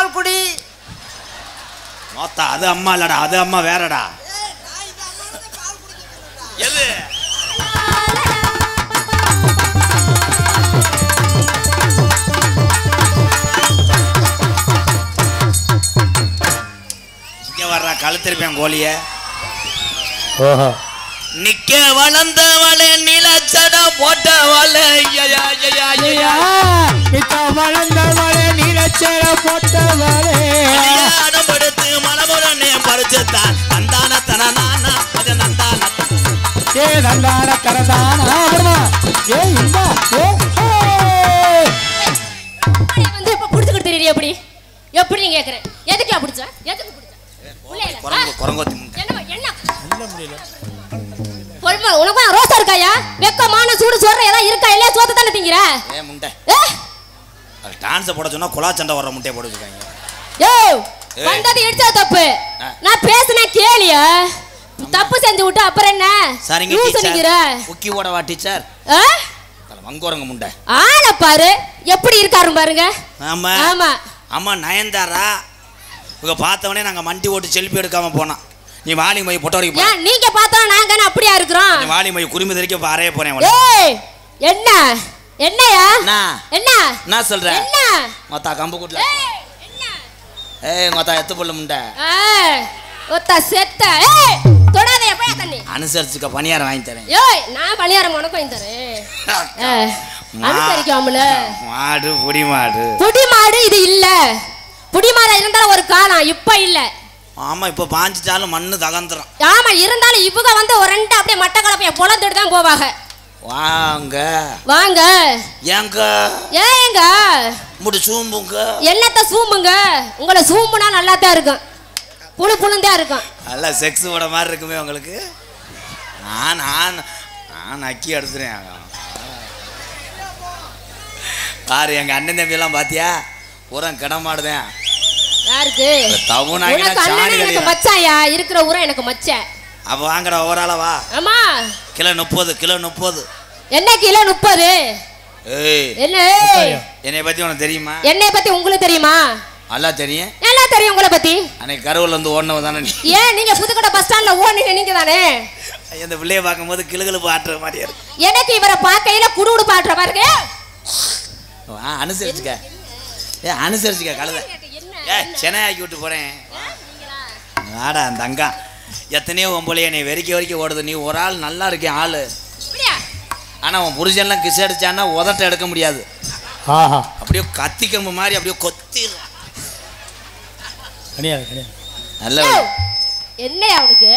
பால் குடி. மொத்தம் அது அம்மா இல்லடா, அது அம்மா வேறடா. எது இங்க வர்ற கழுத்திருப்பேன் கோழிய. நிக்க வளர்ந்தவளே நிலச்சட போட்டவளே வளர்ந்தவளே நிலச்சட போட்டவளே அடம்படுத்து மலமுடனே பறிச்சுத்தான் நந்தான தனநானா அது நந்தான ஏ நந்தான தனதானா ஏ இந்தா வந்து இப்ப புடிச்சுக்கிட்டு தெரியல. எப்படி எப்படி நீ கேக்குறேன்? எதுக்கு பிடிச்ச? எதுக்கு பிடிச்ச? உனக்கு ரோசா இருக்காயா? வெக்கமான சூடு சொல்ற ஏதாவது இருக்கா? இல்லையா சோத்த தானே திங்கிற? ஏ முண்டை டான்ஸ் போட சொன்னா குலா சண்டை வர்ற முட்டையை போட வச்சுக்காங்க. ஏய் வந்தது இடிச்சா தப்பு. நான் பேசுனேன் கேளியா? தப்பு செஞ்சு விட்டு அப்புறம் என்ன? சரிங்க டீச்சர். குக்கி ஓட வா டீச்சர். மங்கோரங்க முண்டை ஆள பாரு எப்படி இருக்காரு பாருங்க. ஆமா ஆமா ஆமா நயன்தாரா இவங்க பார்த்தவனே நாங்க மண்டி ஓட்டு செல்ஃபி எடுக்காம போனோம். நீ வாலி மை பொட்ட வரைக்கும் ஏன் நீங்க பார்த்தா நாங்க அப்படியே இருக்கிறோம். நீ வாலி மை குருமி தரிக்க பாறைய போறேன். ஏய் என்ன என்னயா என்ன நான் சொல்றேன் என்ன மொத்தா கம்பு கூட்டல. ஏய் மொத்தா எத்து புள்ள முண்டை ஒத்த செத்த. ஏய் தொடாதே போய் தண்ணி அனுசரிச்சுக்க பணியாரம் வாங்கி தரேன். ஏய் நான் பணியாரம் உனக்கு வாங்கி தரேன். அனுசரிக்காமல மாடு புடி மாடு புடி மாடு இது இல்ல. புடி மாடு இருந்தாலும் ஒரு காலம் இப்ப இல்ல. ஆமா இப்ப பாஞ்சிட்டாலும் மண்ணு தகந்துரும். ஆமா இருந்தாலும் இவங்க வந்து ஒரு ரெண்டு அப்படியே மட்டை கலப்பைய பொளந்துட்டு தான் போவாங்க. வாங்க வாங்க ஏங்க ஏங்க முடி சூம்புங்க. என்னத்த சூம்புங்க? உங்களை சூம்புனா நல்லா தான் இருக்கும். புழு புழுந்தா இருக்கும். நல்லா செக்ஸ் போட மாதிரி இருக்குமே உங்களுக்கு. நான் அக்கி எடுத்துறேன் பாரு. எங்க அண்ணன் தம்பி எல்லாம் பாத்தியா உரம் கிடமாடுதேன். யாருக்கு? எனக்கு மச்சாயா இருக்கிற ஊரம் எனக்கு மச்சான். அப்ப வாங்கடா ஓவரால வா. ஆமா கிலோ 30 கிலோ 30. என்ன கிலோ 30? ஏய் என்ன என்னைய பத்தி உனக்கு தெரியுமா? என்னைய பத்தி உங்களுக்கு தெரியுமா? நல்லா தெரியும். நல்லா தெரியும் உங்களை பத்தி. அன்னைக்கு கருவூர்ல இருந்து ஓடுனவ தானே நீ? ஏன் நீங்க புதுக்கோட்டை பஸ் ஸ்டாண்ட்ல ஓடுனீங்க நீங்க தானே? இந்த பிள்ளைய பார்க்கும்போது கிளுகிளு பாட்டுற மாதிரியா இருக்கு. எனக்கு இவரை பார்க்கையில குடுகுடு பாட்டுற மாதிரி இருக்கு. அனுசரிச்சுக்க. ஏ அனுசரிச்சுக்க கழுத. ஏ சென்னை ஆக்கி விட்டு போறேன். வாடா அந்த அங்கா எத்தனையோ ஒம்பளைய நீ வெறிக்க வரைக்கும் ஓடுது. நீ ஒரு ஆள் நல்லா இருக்கேன் ஆளு. ஆனா உன் புருஷன்லாம் கிஸ் அடிச்சான்னா உதட்ட எடுக்க முடியாது. அப்படியே கத்தி கம்பு மாதிரி அப்படியே கொத்திடுறான். நல்ல என்ன அவனுக்கு?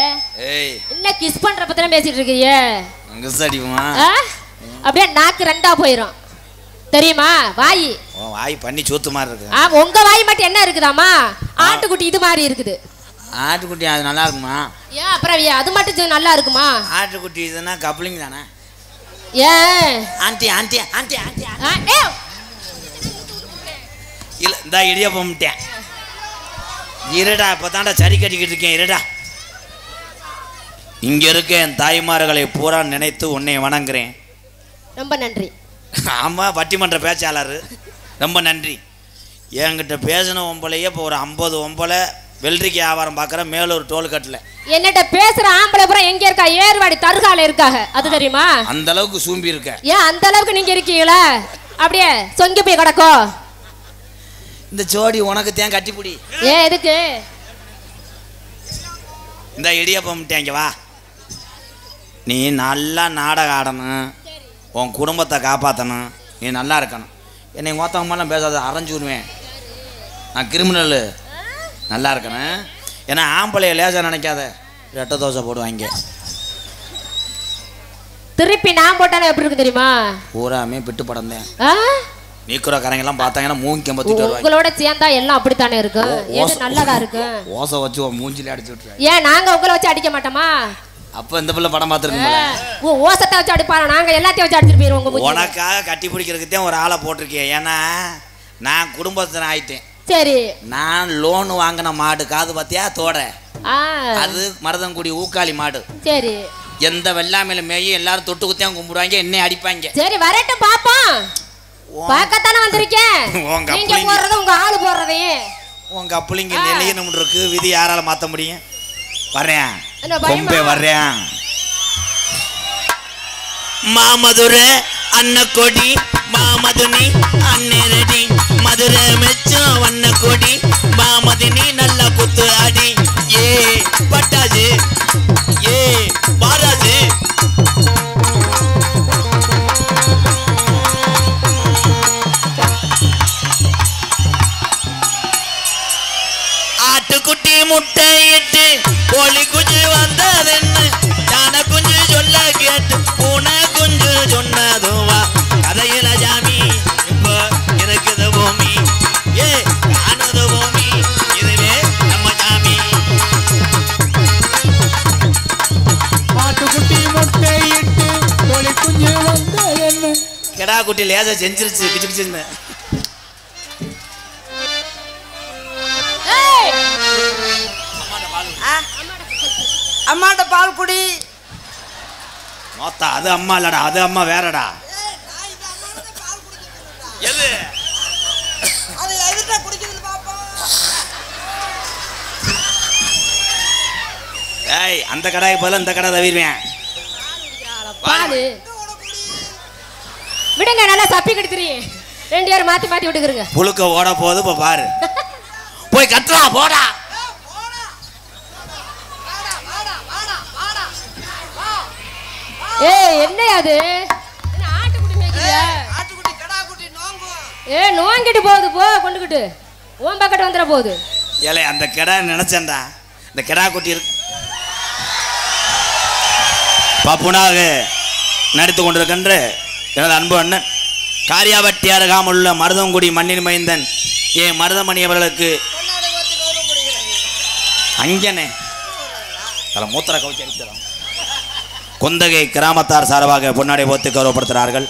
ஏய் என்ன கிஸ் பண்ற பத்தி பேசிட்டு இருக்கீங்க? கிஸ் அடிக்குமா? அப்படியே நாக்கு ரெண்டா போயிடும் தெரியுமா? வாய் வாய் பண்ணி சூத்து மாதிரி இருக்கு. உங்க வாய் மட்டும் என்ன இருக்குதாமா? ஆட்டுக்குட்டி இது மாதிரி இருக்குது. ஆட்டுக்குட்டி அது நல்லா இருக்குமா? ஏன் அப்புறம் அது மட்டும் நல்லா இருக்குமா? ஆட்டுக்குட்டி இதுனா கப்ளிங் தானே? ஏன் ஆண்டி ஆண்டி ஆண்டி ஆண்டி இல்ல இந்த இடியப்பம்ட்டேன். இருடா இப்பதான்டா சரி கட்டிக்கிட்டு இருக்கேன். இருடா இங்க இருக்க என் தாய்மார்களை பூரா நினைத்து உன்னை வணங்குறேன். ரொம்ப நன்றி. ஆமா பட்டிமன்ற பேச்சாளர் ரொம்ப நன்றி. என்கிட்ட பேசின ஒம்பளையே இப்போ ஒரு 50 ஒம்பளை வெள்ளரிக்கை வியாபாரம் பார்க்குற மேலூர் டோல்கட்டில். என்னட்ட பேசுற ஆம்பளை பூரா எங்க இருக்கா? ஏர்வாடி தர்கால இருக்காங்க. அது தெரியுமா? அந்த அளவுக்கு சூம்பி இருக்க. ஏன் அந்த அளவுக்கு நீங்க இருக்கீங்களா? அப்படியே சொங்கி போய் கிடக்கும். இந்த ஜோடி உனக்கு தேன் கட்டிப்பிடி. ஏன் எதுக்கு? இந்த இடியப்பம்ட்டேங்க வா. நீ நல்லா நாடகம் ஆடணும், உன் குடும்பத்தை காப்பாற்றணும், நீ நல்லா இருக்கணும். என்னை மொத்தமாலாம் பேசாத அரைஞ்சு விடுவேன். நான் கிரிமினல். நல்லா இருக்கணும். ஏன்னா ஆம்பளைய லேசாக நினைக்காத. ரெட்டை தோசை போடுவாங்க. திருப்பி நான் போட்டாலும் எப்படி இருக்கு தெரியுமா? பூராமே பிட்டு படம் தான். நீக்குற கரைங்கெல்லாம் பார்த்தாங்கன்னா மூங்கி கம்பத்திட்டு வருவாங்க. உங்களோட சேர்ந்தா எல்லாம் அப்படித்தானே இருக்கும். எது நல்லதா இருக்கு? ஓசை வச்சு மூஞ்சில அடிச்சு விட்டுருவாங்க. ஏன் நாங்க உங்களை வச்சு அடிக்க மாட்டோமா? அப்ப இந்த பிள்ளை படம் பார்த்துருக்கீங்களா? ஓசத்தை வச்சு அடிப்பாங்க. நாங்க எல்லாத்தையும் வச்சு அடிச்சிட்டு போயிருவோம். உனக்காக கட்டி பிடிக்கிறதுக்கு தான் ஒரு ஆளை போட்டிருக்கேன். ஏன்னா நான் குடும்பத்தின ஆயிட்டேன். சரி நான் லோன் வாங்கின மாடு காது பார்த்தியா தோட, அது மருதங்குடி ஊக்காளி மாடு. சரி எந்த வெள்ளாமையில மேயும் எல்லாரும் தொட்டு குத்தியும் கும்பிடுவாங்க, என்னை அடிப்பாங்க. சரி வரட்டும் பாப்போம். பார்க்கத்தானே வந்திருக்கேன். நீங்க போடுறது உங்க ஆளு போடுறதையே. உங்க அப்புளிங்க நெல்லியணும் இருக்கு, விதி யாரால மாத்த முடியும்? வர்றேன் என்ன பயமா? கொம்பே வர்றேன். மாமதுரை அன்னக்கொடி மாமதுனி அன்னரடி மதுரை மெச்சம் வண்ணக்கொடி மாமதினி நல்ல குத்து அடி ஏ பட்டாஜு ஏ பாராஜு. ஆட்டுக்குட்டி முட்டையிட்டு கோழி குஞ்சு வந்ததென்னு யானை குஞ்சு சொல்ல கேட்டு பூனை குஞ்சு சொன்னதுவா கதையில ஜாமி இப்போ இருக்குது பூமி ஏ காணுது பூமி இதுவே நம்ம ஜாமி. ஆட்டுக்குட்டி முட்டையிட்டு கோழி குஞ்சு வந்த என்ன கெடா குட்டி லேசா செஞ்சிருச்சு கிச்சு கிச்சுன்னு. அம்மாட்ட பால் குடி. மொத்தா அது அம்மா இல்லடா, அது அம்மா வேறடா. எது அது எதுட்ட குடிக்குது பாப்பா? ஏய் அந்த கடாய் போல இந்த கடை தவிர்வேன். பாலு விடுங்க, நல்லா சப்பி கெடுத்துறீங்க. 2 பேரும் மாத்தி மாத்தி விட்டுக்கிறங்க. புழுக்க ஓட போகுது இப்ப பாரு. போய் கட்டுறா போடா. ஏய் என்னையா அது? என்ன ஆட்டுக்குட்டி மேய்க்கிறியா? ஆட்டுக்குட்டி கடா குட்டி நோங்கு. நோங்கிட்டு போகுது, போ கொண்டுக்கிட்டு ஓம் பக்கெட் வந்துட போகுது. ஏலே அந்த கெடா நினைச்சேன்டா, இந்த கெடா குட்டி இருக்கு பப்புனாக நடித்து கொண்டிருக்கின்ற எனது அன்பு அண்ணன் காரியாவட்டி அருகாமல் உள்ள மருதங்குடி மண்ணின் மைந்தன் ஏன் மருதமணி அவர்களுக்கு அங்கனே அதில் மூத்திர கவுச்சி அடிக்கிறோம். குந்தகை கிராமத்தார் சார்பாக பொன்னாடை போத்து கௌரவப்படுத்துகிறார்கள்.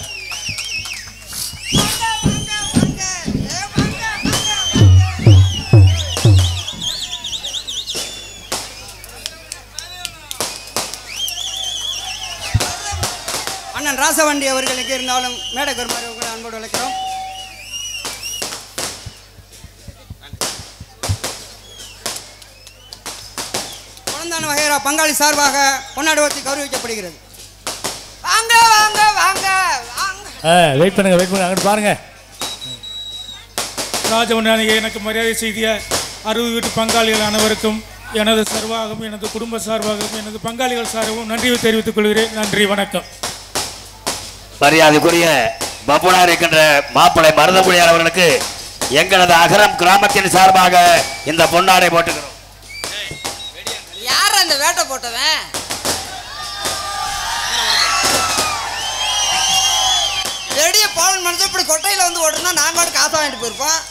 அண்ணன் ராசவண்டி அவர்களுக்கு இருந்தாலும் மேடை வருமாறு உங்களை அன்போடு அழைக்கிறோம். குழந்தான வகைரா பங்காளி சார்பாக பொன்னாடுவத்தி கௌரவிக்கப்படுகிறது. வாங்க வாங்க வாங்க வாங்க. வெயிட் பண்ணுங்க அங்கிட்டு பாருங்க. ராஜமன்னானிಗೆ எனக்கு மரியாதை செய்திய 60 வீட்டு பங்காளிகள் அனைவருக்கும் எனது சார்பாகவும் எனது குடும்ப சார்பாகவும் எனது பங்காளிகள் சார்பாகவும் நன்றியை தெரிவித்துக் கொள்கிறேன். நன்றி, வணக்கம். மரியாதைக்குரிய பப்புனார் இருக்கின்ற மாப்பிள்ளை மருதமுடியார் அவர்களுக்கு எங்களது அகரம் கிராமத்தின் சார்பாக இந்த பொன்னாடை போட்டுக்கிறோம். யார் அந்த வேட்டை போட்டவன்? ரெடிய பாலன் மனுஷன் இப்படி கொட்டையில வந்து ஓடுனா நான் பாட்டு காசு வாங்கிட்டு போயிருப்போம்.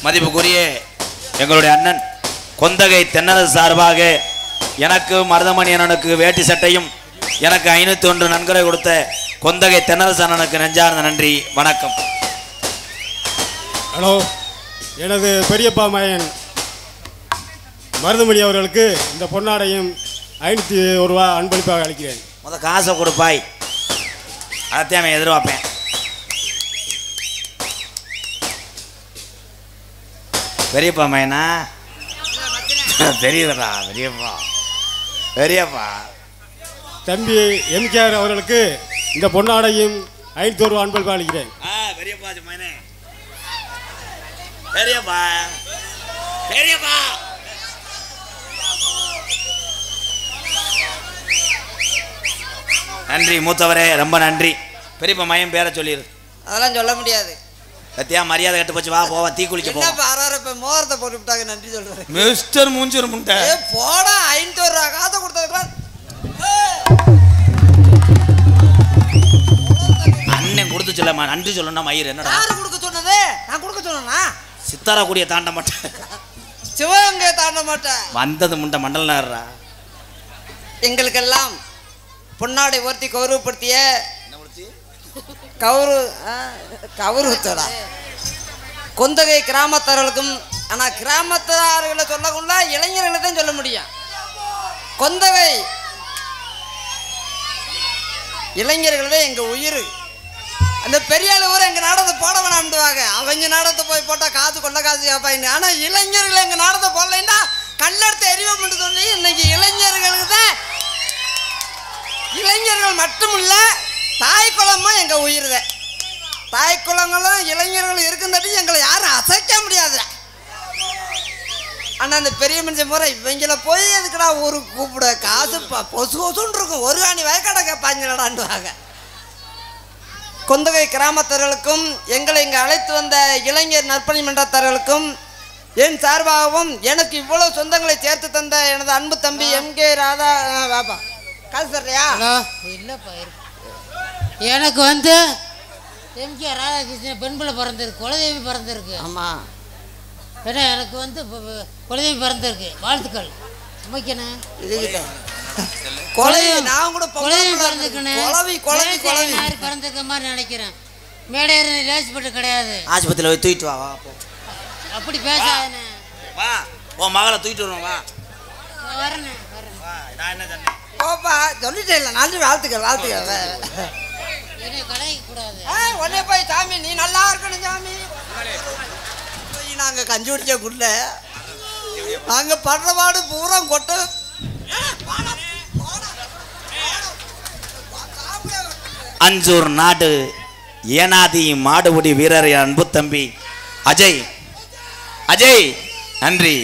மதிப்புக்குரிய எங்களுடைய அண்ணன் கொந்தகை தென்னரசு சார்பாக எனக்கு மருதமணி அண்ணனுக்கு வேட்டி சட்டையும் எனக்கு 501 நன்கொடை கொடுத்த கொந்தகை தென்னரசு அண்ணனுக்கு நெஞ்சார்ந்த நன்றி, வணக்கம். ஹலோ, எனது பெரியப்பா மகன் மருதமணி அவர்களுக்கு இந்த பொன்னாடையும் 501 ரூபா அன்பளிப்பாக அளிக்கிறேன். முத காசை கொடுப்பாய், அதைத்தான் அவன் எதிர்பார்ப்பேன். பெரியப்பா மைனா தெரியுதுடா, பெரியப்பா தம்பி எம்கேஆர் அவர்களுக்கு இந்த பொன்னாடையும் 501 ரூபா அன்பளிப்பாக அளிக்கிறேன். பெரியப்பா மைனே, பெரியப்பா பெரியப்பா நன்றி மூத்தவரே, ரொம்ப நன்றி. பெரியப்பா மையம் பேரை சொல்லிடு. அதெல்லாம் சொல்ல முடியாது. சத்தியா மரியாதை கட்டு போச்சு, வா போவா தீ குளிக்க என்ன போவோம். பாராரு இப்ப மோதிரத்தை போட்டு விட்டாங்க, நன்றி சொல்றேன். மிஸ்டர் மூஞ்சூர் முண்டை போடா, 501 ரூபா காசை கொடுத்ததுக்கு அண்ணன் கொடுத்து சொல்லமா நன்றி சொல்லணும். மயிர் என்னடா யாரு கொடுக்க சொன்னது? நான் கொடுக்க சொன்னா சித்தாரா கூடிய தாண்ட மாட்டேன், சிவகங்கை தாண்ட மாட்டேன். வந்தது முண்டை மண்டல் நேரா. எங்களுக்கெல்லாம் பொன்னாடை ஓர்த்தி கௌரவப்படுத்திய கௌரவத்தோட கொந்தகை கிராமத்தார்களுக்கும் ஆனால் கிராமத்தார்களை சொல்லக்குள்ள இளைஞர்களை தான் சொல்ல முடியும். கொந்தகை இளைஞர்கள் தான் எங்கள் உயிர். அந்த பெரிய ஆளு ஊர் எங்கள் நாடகத்தை போட வேணாம்டுவாங்க. அவங்க நாடகத்தை போய் போட்டால் காசு கொள்ள காசு கேட்பாங்க. ஆனால் இளைஞர்கள் எங்கள் நாடகத்தை போடலைன்னா கல்லெடுத்து எரிவோம்னு சொல்லி இன்னைக்கு இளைஞர்களுக்கு தான், இளைஞர்கள் மட்டுமில்ல தாய் குளமும் எங்கள் உயிர் தான். தாய் குளங்களும் இளைஞர்களும் இருக்குந்தாட்டி எங்களை யாரும் அசைக்க முடியாது. ஆனால் அந்த பெரிய மனுஷன் போகிற இவங்கள போய் எதுக்குடா ஒரு கூப்பிட காசு பொசு பொசுன்னு இருக்கும், ஒரு அணி வயக்காட கேட்பாங்களாடான்டுவாங்க. கொந்தகை கிராமத்தர்களுக்கும் எங்களை இங்கே அழைத்து வந்த இளைஞர் நற்பணி மன்றத்தார்களுக்கும் என் சார்பாகவும் எனக்கு இவ்வளோ சொந்தங்களை சேர்த்து தந்த எனது அன்பு தம்பி எம்கே ராதா பாப்பா காசு தர்றியா? இல்லைப்பா, எனக்கு வந்து எம்கே ராதாகிருஷ்ணன் பெண் பிள்ளை பிறந்திருக்கு, குலதேவி பிறந்திருக்கு. ஆமாம், ஏன்னா எனக்கு வந்து குலதேவி பிறந்திருக்கு, வாழ்த்துக்கள். அமைக்கண்ணே குலதேவி நான் கூட குலதேவி பிறந்திருக்கேன், குலவி பிறந்திருக்க மாதிரி நினைக்கிறேன். மேடையர் லேஸ்பட்டு கிடையாது, ஆஸ்பத்திரியில் போய் தூக்கிட்டு வா. அப்படி பேசாதண்ணே. வா, உன் மகளை தூக்கிட்டு வருவோம். வா வரண்ணே. நான் என்ன சொன்னேன்? ஓப்பா சொல்லிட்டே இல்லை. நன்றி, வாழ்த்துக்கள் வாழ்த்துக்கள். கடைக்க கூடாது. உடனே போய் சாமி நீ நல்லா இருக்கணும் சாமி. நாங்கள் கஞ்சி குடிச்ச குள்ள நாங்கள் படுற பாடு பூரா கொட்ட அஞ்சூர் நாடு ஏனாதி மாடுபிடி வீரர் அன்பு தம்பி அஜய். அஜய் நன்றி.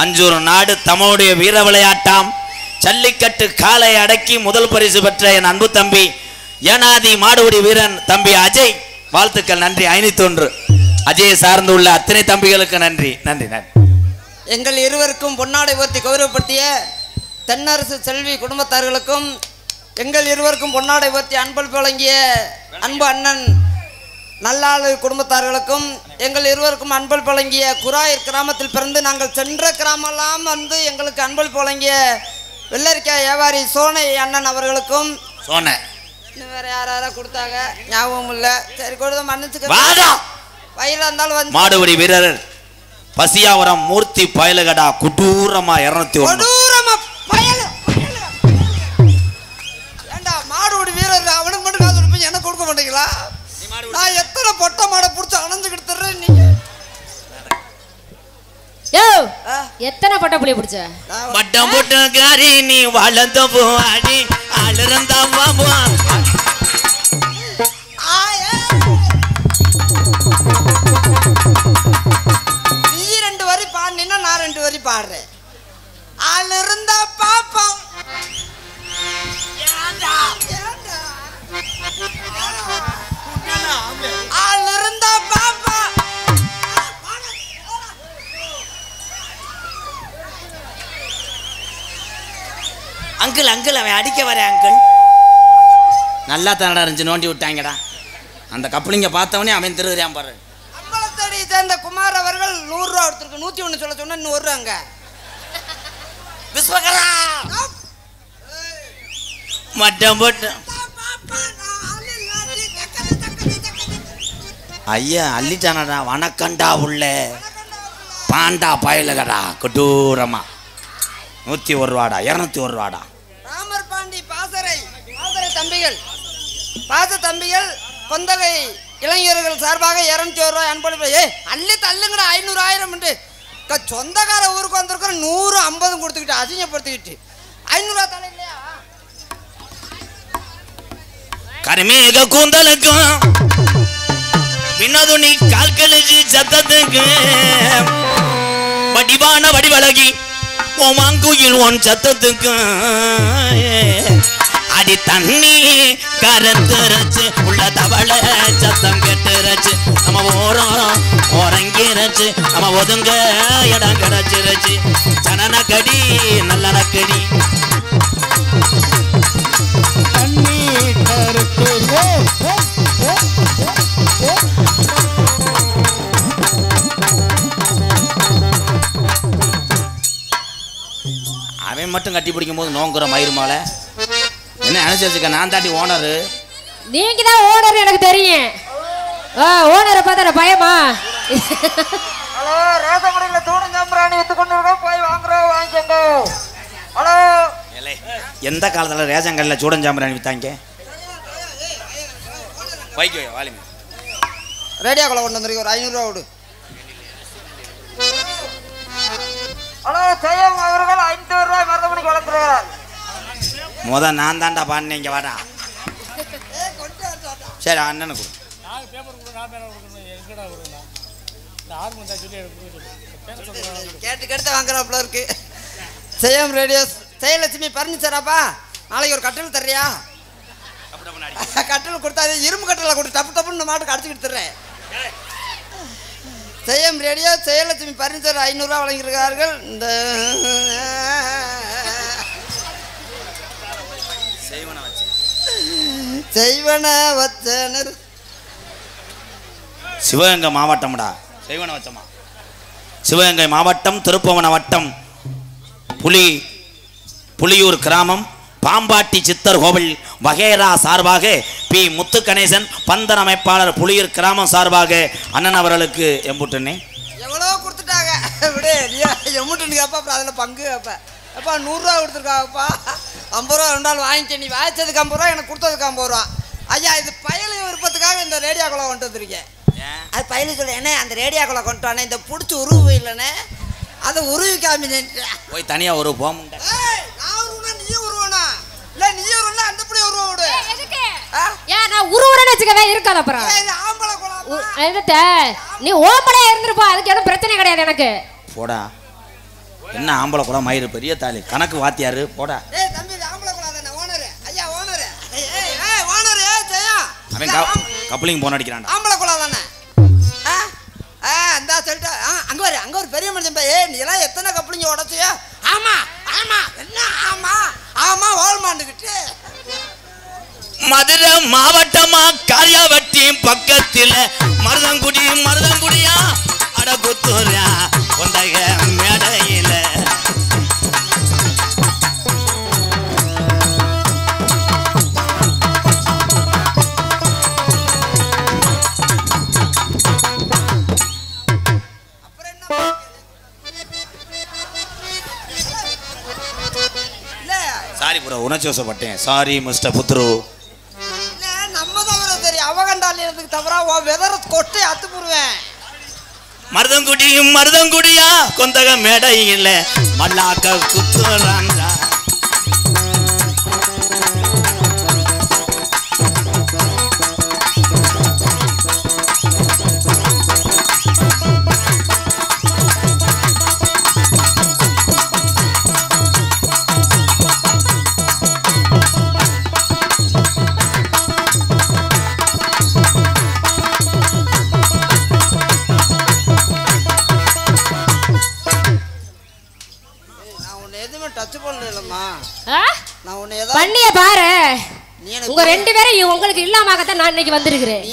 அஞ்சூர் நாடு தம்முடைய வீர விளையாட்டாம் ஜல்லிக்கட்டு காலை அடக்கி முதல் பரிசு பெற்ற என் அன்பு தம்பி ஏனாதி மாடுபிடி வீரன் தம்பி அஜய், வாழ்த்துக்கள். நன்றி. 501 அஜயை சார்ந்துள்ள அத்தனை தம்பிகளுக்கு நன்றி நன்றி நன்றி. எங்கள் இருவருக்கும் பொன்னாடை உயர்த்தி கௌரவப்படுத்திய தென்னரசு செல்வி குடும்பத்தார்களுக்கும் எங்கள் இருவருக்கும் பொன்னாடை உயர்த்தி அன்பளிப்பு வழங்கிய அன்பு அண்ணன் நல்லாளு குடும்பத்தார்களுக்கும் எங்கள் இருவருக்கும் அன்பளிப்பு வழங்கிய குராயர் கிராமத்தில் பிறந்து நாங்கள் சென்ற கிராமெல்லாம் வந்து எங்களுக்கு அன்பளிப்பு வழங்கிய வெள்ளரிக்காய் வியாபாரி சோனை அண்ணன் அவர்களுக்கும் சோனை இன்னும் வேற யாராவது கொடுத்தாங்க ஞாபகம் இல்லை. சரி கொடுத்த மன்னிச்சுக்க. வயலாக இருந்தாலும் வந்து மாடுபிடி வீரர் பசியாவரம் மூர்த்தி பயலுகடா குடூரமா 201. ஏண்டா மாடுபிடி வீரர் அவனுக்கு மட்டும் காசு கொடுப்பீங்க, எனக்கு கொடுக்க மாட்டீங்களா? நான் எத்தனை பொட்டை மாடை பிடிச்சி அணைஞ்சுக்கிட்டு தர்றேன். நீங்க எத்தனை பட்ட புளிய பிடிச்ச பட்டம் போட்டுக்காரி நீ வளர்ந்த போவாடி அழுறந்தா பாபா. நீ 2 வரி பாடினா நான் 2 வரி பாடுறேன். ஆள் இருந்தா பாப்போம். ஆள் இருந்தா பாப்பா. அங்கிள் அங்கிள் அவன் அடிக்க வர அங்கிள். நல்லா தானடா இருந்துச்சு, நோண்டி விட்டாங்கடா. அந்த கப்பலிங்க பார்த்தவனே அவன் திருகிறான் பாரு. அம்பலத்தடி சேர்ந்த குமார் அவர்கள் 100 ரூபா கொடுத்துருக்கு. 101 சொல்ல சொன்னா இன்னும் 1 ரூபாங்க. விஸ்வகரா மட்டம் போட்டு ஐயா அள்ளிட்டானடா. வணக்கண்டா உள்ள பாண்டா பயலுகடா கொடூரமா. 101 ரூபாடா, 201 ரூபாடா. ராமர் பாண்டி பாசறை தம்பிகள், பாச தம்பிகள் கொந்தகை இளைஞர்கள் சார்பாக 201 ரூபாய் அன்பளிப்பு. அள்ளி தள்ளுங்கடா 500 1000 சொந்தக்கார ஊருக்கு வந்திருக்கிற 100 50 கொடுத்துக்கிட்டு அசிங்கப்படுத்திக்கிட்டு 500 ரூபா தலை இல்லையா? கருமேக கூந்தலுக்கும் வினதுணி கால் கழிச்சு சத்தத்துக்கு வடிவான வடிவழகி ஓமாங்குயில் ஒன் சத்தத்துக்கு அடி தண்ணி கரந்துரச்சு உள்ள தவள சத்தம் கெட்டுரச்சு நம்ம ஓரங்கிரச்சு நம்ம ஒதுங்க இடம் கிடைச்சிருச்சு. சனன கடி நல்ல கடி அவன் மட்டும் கட்டி பிடிக்கும் போது நோங்குற மயிறு மாலை என்ன அனுசரிச்சுக்க. நான் தாண்டி ஓனரு. நீங்க தான் ஓனர் எனக்கு தெரியும். ஓனரை பார்த்தா பயமா? ஹலோ ரேசமடையில தூணம் சாம்பிராணி வித்து கொண்டு இருக்கோம், போய் வாங்குறோம், வாங்கிக்கோங்க. ஹலோ எந்த காலத்தில் ரேஷன் கடையில் சூடஞ்சாம்பிராணி வித்தாங்க? வைக்க வாலிமி ரேடியோ கொலை கொண்டு வந்துருக்கு, ஒரு 500 ரூபா விடு. ஹலோ செய்யம் அவர்கள் 500 ரூபாய் மருதமணிக்கு வளர்த்துறார். நான் தாண்டா பாடினேன், இங்கே வாடா. சரி அண்ணனுக்கு கேட்டு கேட்டு வாங்குறாப்புல இருக்கு. செய்யம் ரேடியோ செயலட்சுமி பர்னிச்சராப்பா, நாளைக்கு ஒரு கட்டில் தர்றியா? கட்டில் கொடுத்தா இரும்பு கட்டில கொடு, டப்பு டப்புன்னு மாட்டுக்கு அடிச்சுக்கிட்டு தர்றேன். செய்யம் ரேடியோ செயலட்சுமி பர்னிச்சர் 500 ரூபா வழங்கியிருக்கிறார்கள். இந்த செய்வன வச்சனர் சிவகங்கை மாவட்டம்டா. செய்வன வச்சமா சிவகங்கை மாவட்டம் திருப்பவன வட்டம் புலியூர் கிராமம் பாம்பாட்டி சித்தர் கோவில் வகேரா சார்பாக பி முத்து கணேசன் பந்தன் அமைப்பாளர் புலியூர் கிராமம் சார்பாக அண்ணன் அவர்களுக்கு எம்புட்டுன்னே எவ்வளோ கொடுத்துட்டாங்க விடு, எம்புட்டுன்னு கேப்பா, அப்புறம் அதில் பங்கு கேப்பா. அப்பா 100 ரூபா கொடுத்துருக்காப்பா, 50 ரூபா 2 நாள் வாங்கிக்க. நீ வாய்ச்சதுக்கு 50 ரூபா, எனக்கு கொடுத்ததுக்கு 50 ரூபா. ஐயா இது பயலு விருப்பத்துக்காக இந்த ரேடியோ குழா கொண்டு வந்திருக்கேன். அது பயலு சொல்ல என்ன அந்த ரேடியோ குழா கொண்டு வானே, இந்த பிடிச்சி உருவு இல்லைண்ணே, அதை உருவி காமினேன். போய் தனியாக ஒரு போமுண்ட நான் உருவனா நீ உருவனா இல்லை, நீ உருவனா அந்த பிள்ளை உருவ விடு. ஏன் நான் உருவுறேன்னு வச்சுக்கவே இருக்காது. அப்புறம் ஆம்பளை குழா நீ ஓம்பளையா இருந்திருப்பா, அதுக்கு எதுவும் பிரச்சனை கிடையாது எனக்கு. போடா, என்ன ஆம்பளை குளம் மயிறு பெரிய தாலி கணக்கு வாத்தியாரு போடா. தம்பி ஆம்பளை குழா தானே ஓனரு, ஐயா ஓனரு, ஓனரு ஜெயா அவன் கப்ளிங் போன் அடிக்கிறான். ஆம்பளை குழா தானே அந்த சொல்லிட்டு அங்கே ஒரு பெரிய மனுஷன் பா, நீ எல்லாம் எத்தனை கப்ளிங்க உடச்சியா? ஆமா ஆமா என்ன ஆமா ஆமா ஓல்மாண்டுக்கிட்டு மதுரை மாவட்டமா காரியாவட்டி பக்கத்தில் மருதங்குடியா அடகுத்தூரா கொண்டக மேடையில சாரி ப்ரோ, உணர்ச்சி வசப்பட்டேன். Sorry mister புத்ரு. நம்ம தவிர சரி அவகண்டாலியதுக்கு தவிர வெதர கொட்டை அத்து போடுவேன். மருதங்குடியா கொந்தக மேடையில் மல்லாக்க குத்துறாண்டா. பண்ணிய பாரு, உங்க 2 பேரும் உங்களுக்கு இல்லாமத்தான் நான் இன்னைக்கு வந்திருக்கிறேன்.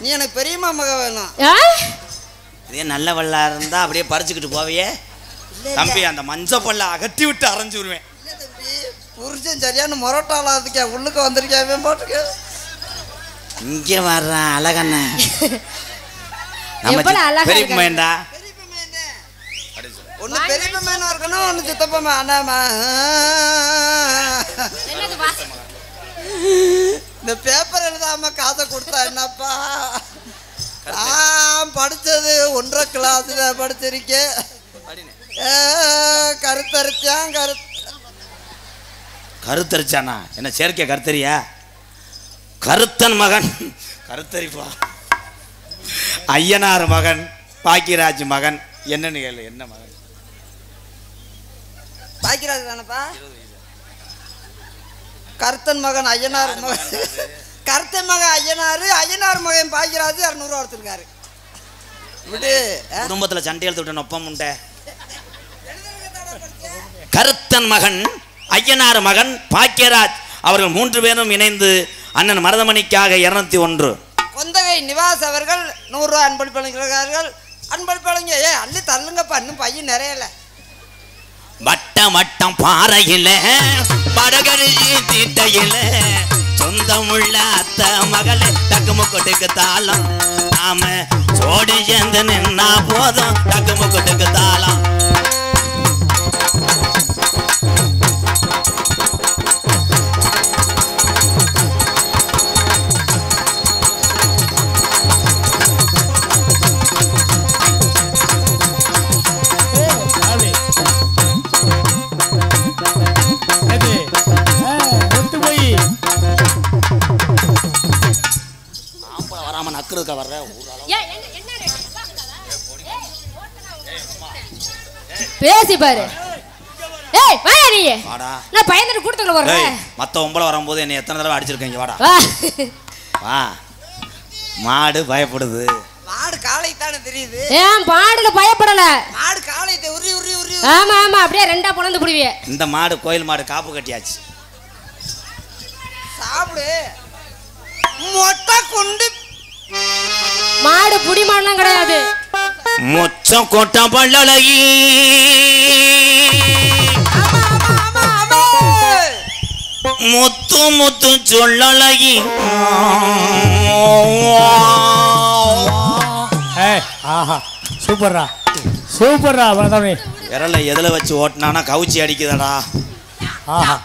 நீ எனக்கு பெரியம்மா மக வேணும். இதே நல்ல வல்லா இருந்தா அப்படியே பறிச்சுக்கிட்டு போவையே தம்பி, அந்த மஞ்ச பல்ல அகட்டி விட்டு அரைஞ்சு விடுவேன். புருஷன் சரியான மொரட்டாளா இருக்கே, உள்ளுக்கு வந்திருக்கேன் போட்டுக்க. இங்க வர்றான் அழகண்ண பெரியப்பா ஒன்னு பெரியப்பா மேனா இருக்கணும், ஒன்னு சித்தப்பா மேனா. இந்த பேப்பர் எழுதாம காசை கொடுத்தா என்னப்பா? படிச்சது 1.5 கிளாஸ்ல படிச்சிருக்கேன். கருத்தரிச்சானா என்ன சேர்க்கை கருத்தரியா? கருத்தன் மகன் கருத்தரிப்பா, ஐயனார் மகன் பாக்கியராஜ் மகன். என்னன்னு கேளு, என்ன மகன்? பாக்கியராஜ் தானப்பா? கருத்தன் மகன் ஐயனார் மகன், கருத்தன் மகன் ஐயனார், ஐயனார் மகன் பாக்கியராஜ் 200 ரூபா எடுத்திருக்காரு. விடு, குடும்பத்தில் சண்டை எழுத்து விட்டு நொப்பம் உண்டே. கருத்தன் மகன் ஐயனார் மகன் பாக்கியராஜ் அவர்கள் 3 பேரும் இணைந்து அண்ணன் மருதமணிக்காக 201. கொந்தகை நிவாஸ் அவர்கள் 100 ரூபா அன்பளிப்பு வழங்குகிறார்கள். அன்பளிப்பு வழங்க அள்ளி தள்ளுங்கப்பா, இன்னும் பையன் நிறையல. வட்டம் வட்டம் பாறையில படகரிசி தீட்டையில சொந்தமுள்ள அத்த மகளே தக்குமுக்கொட்டுக்கு தாளம் நாம சோடி சேர்ந்து நின்னா போதும் தக்குமுக்கொட்டுக்கு தாளம் பேசி பாரு. ஏய் வாயா நீ. நான் பயந்துட்டு கூட்டத்துல வரேன். மத்த ஒம்பளை வரும்போது என்ன எத்தனை தடவை அடிச்சிருக்கீங்க? வாடா வா வா. மாடு பயப்படுது. மாடு காலை தானே தெரியுது. ஏன் மாடுல பயப்படல? மாடு காலை உரி உரி உரி. ஆமா ஆமா அப்படியே ரெண்டா பொளந்து புடிவியே. இந்த மாடு கோயில் மாடு காப்பு கட்டியாச்சு. சாப்பிடு. மொட்டை கொண்டு மாடு புடி மாடலாம் கிடையாது. மொச்சம் கொட்டா பள்ளலகி முத்து முத்து சொல்லலகி. ஆஹா சூப்பர்ரா சூப்பர்ரா வந்தவனே. விரலை எதில் வச்சு ஓட்டினானா கவுச்சி அடிக்குதடா. ஆஹா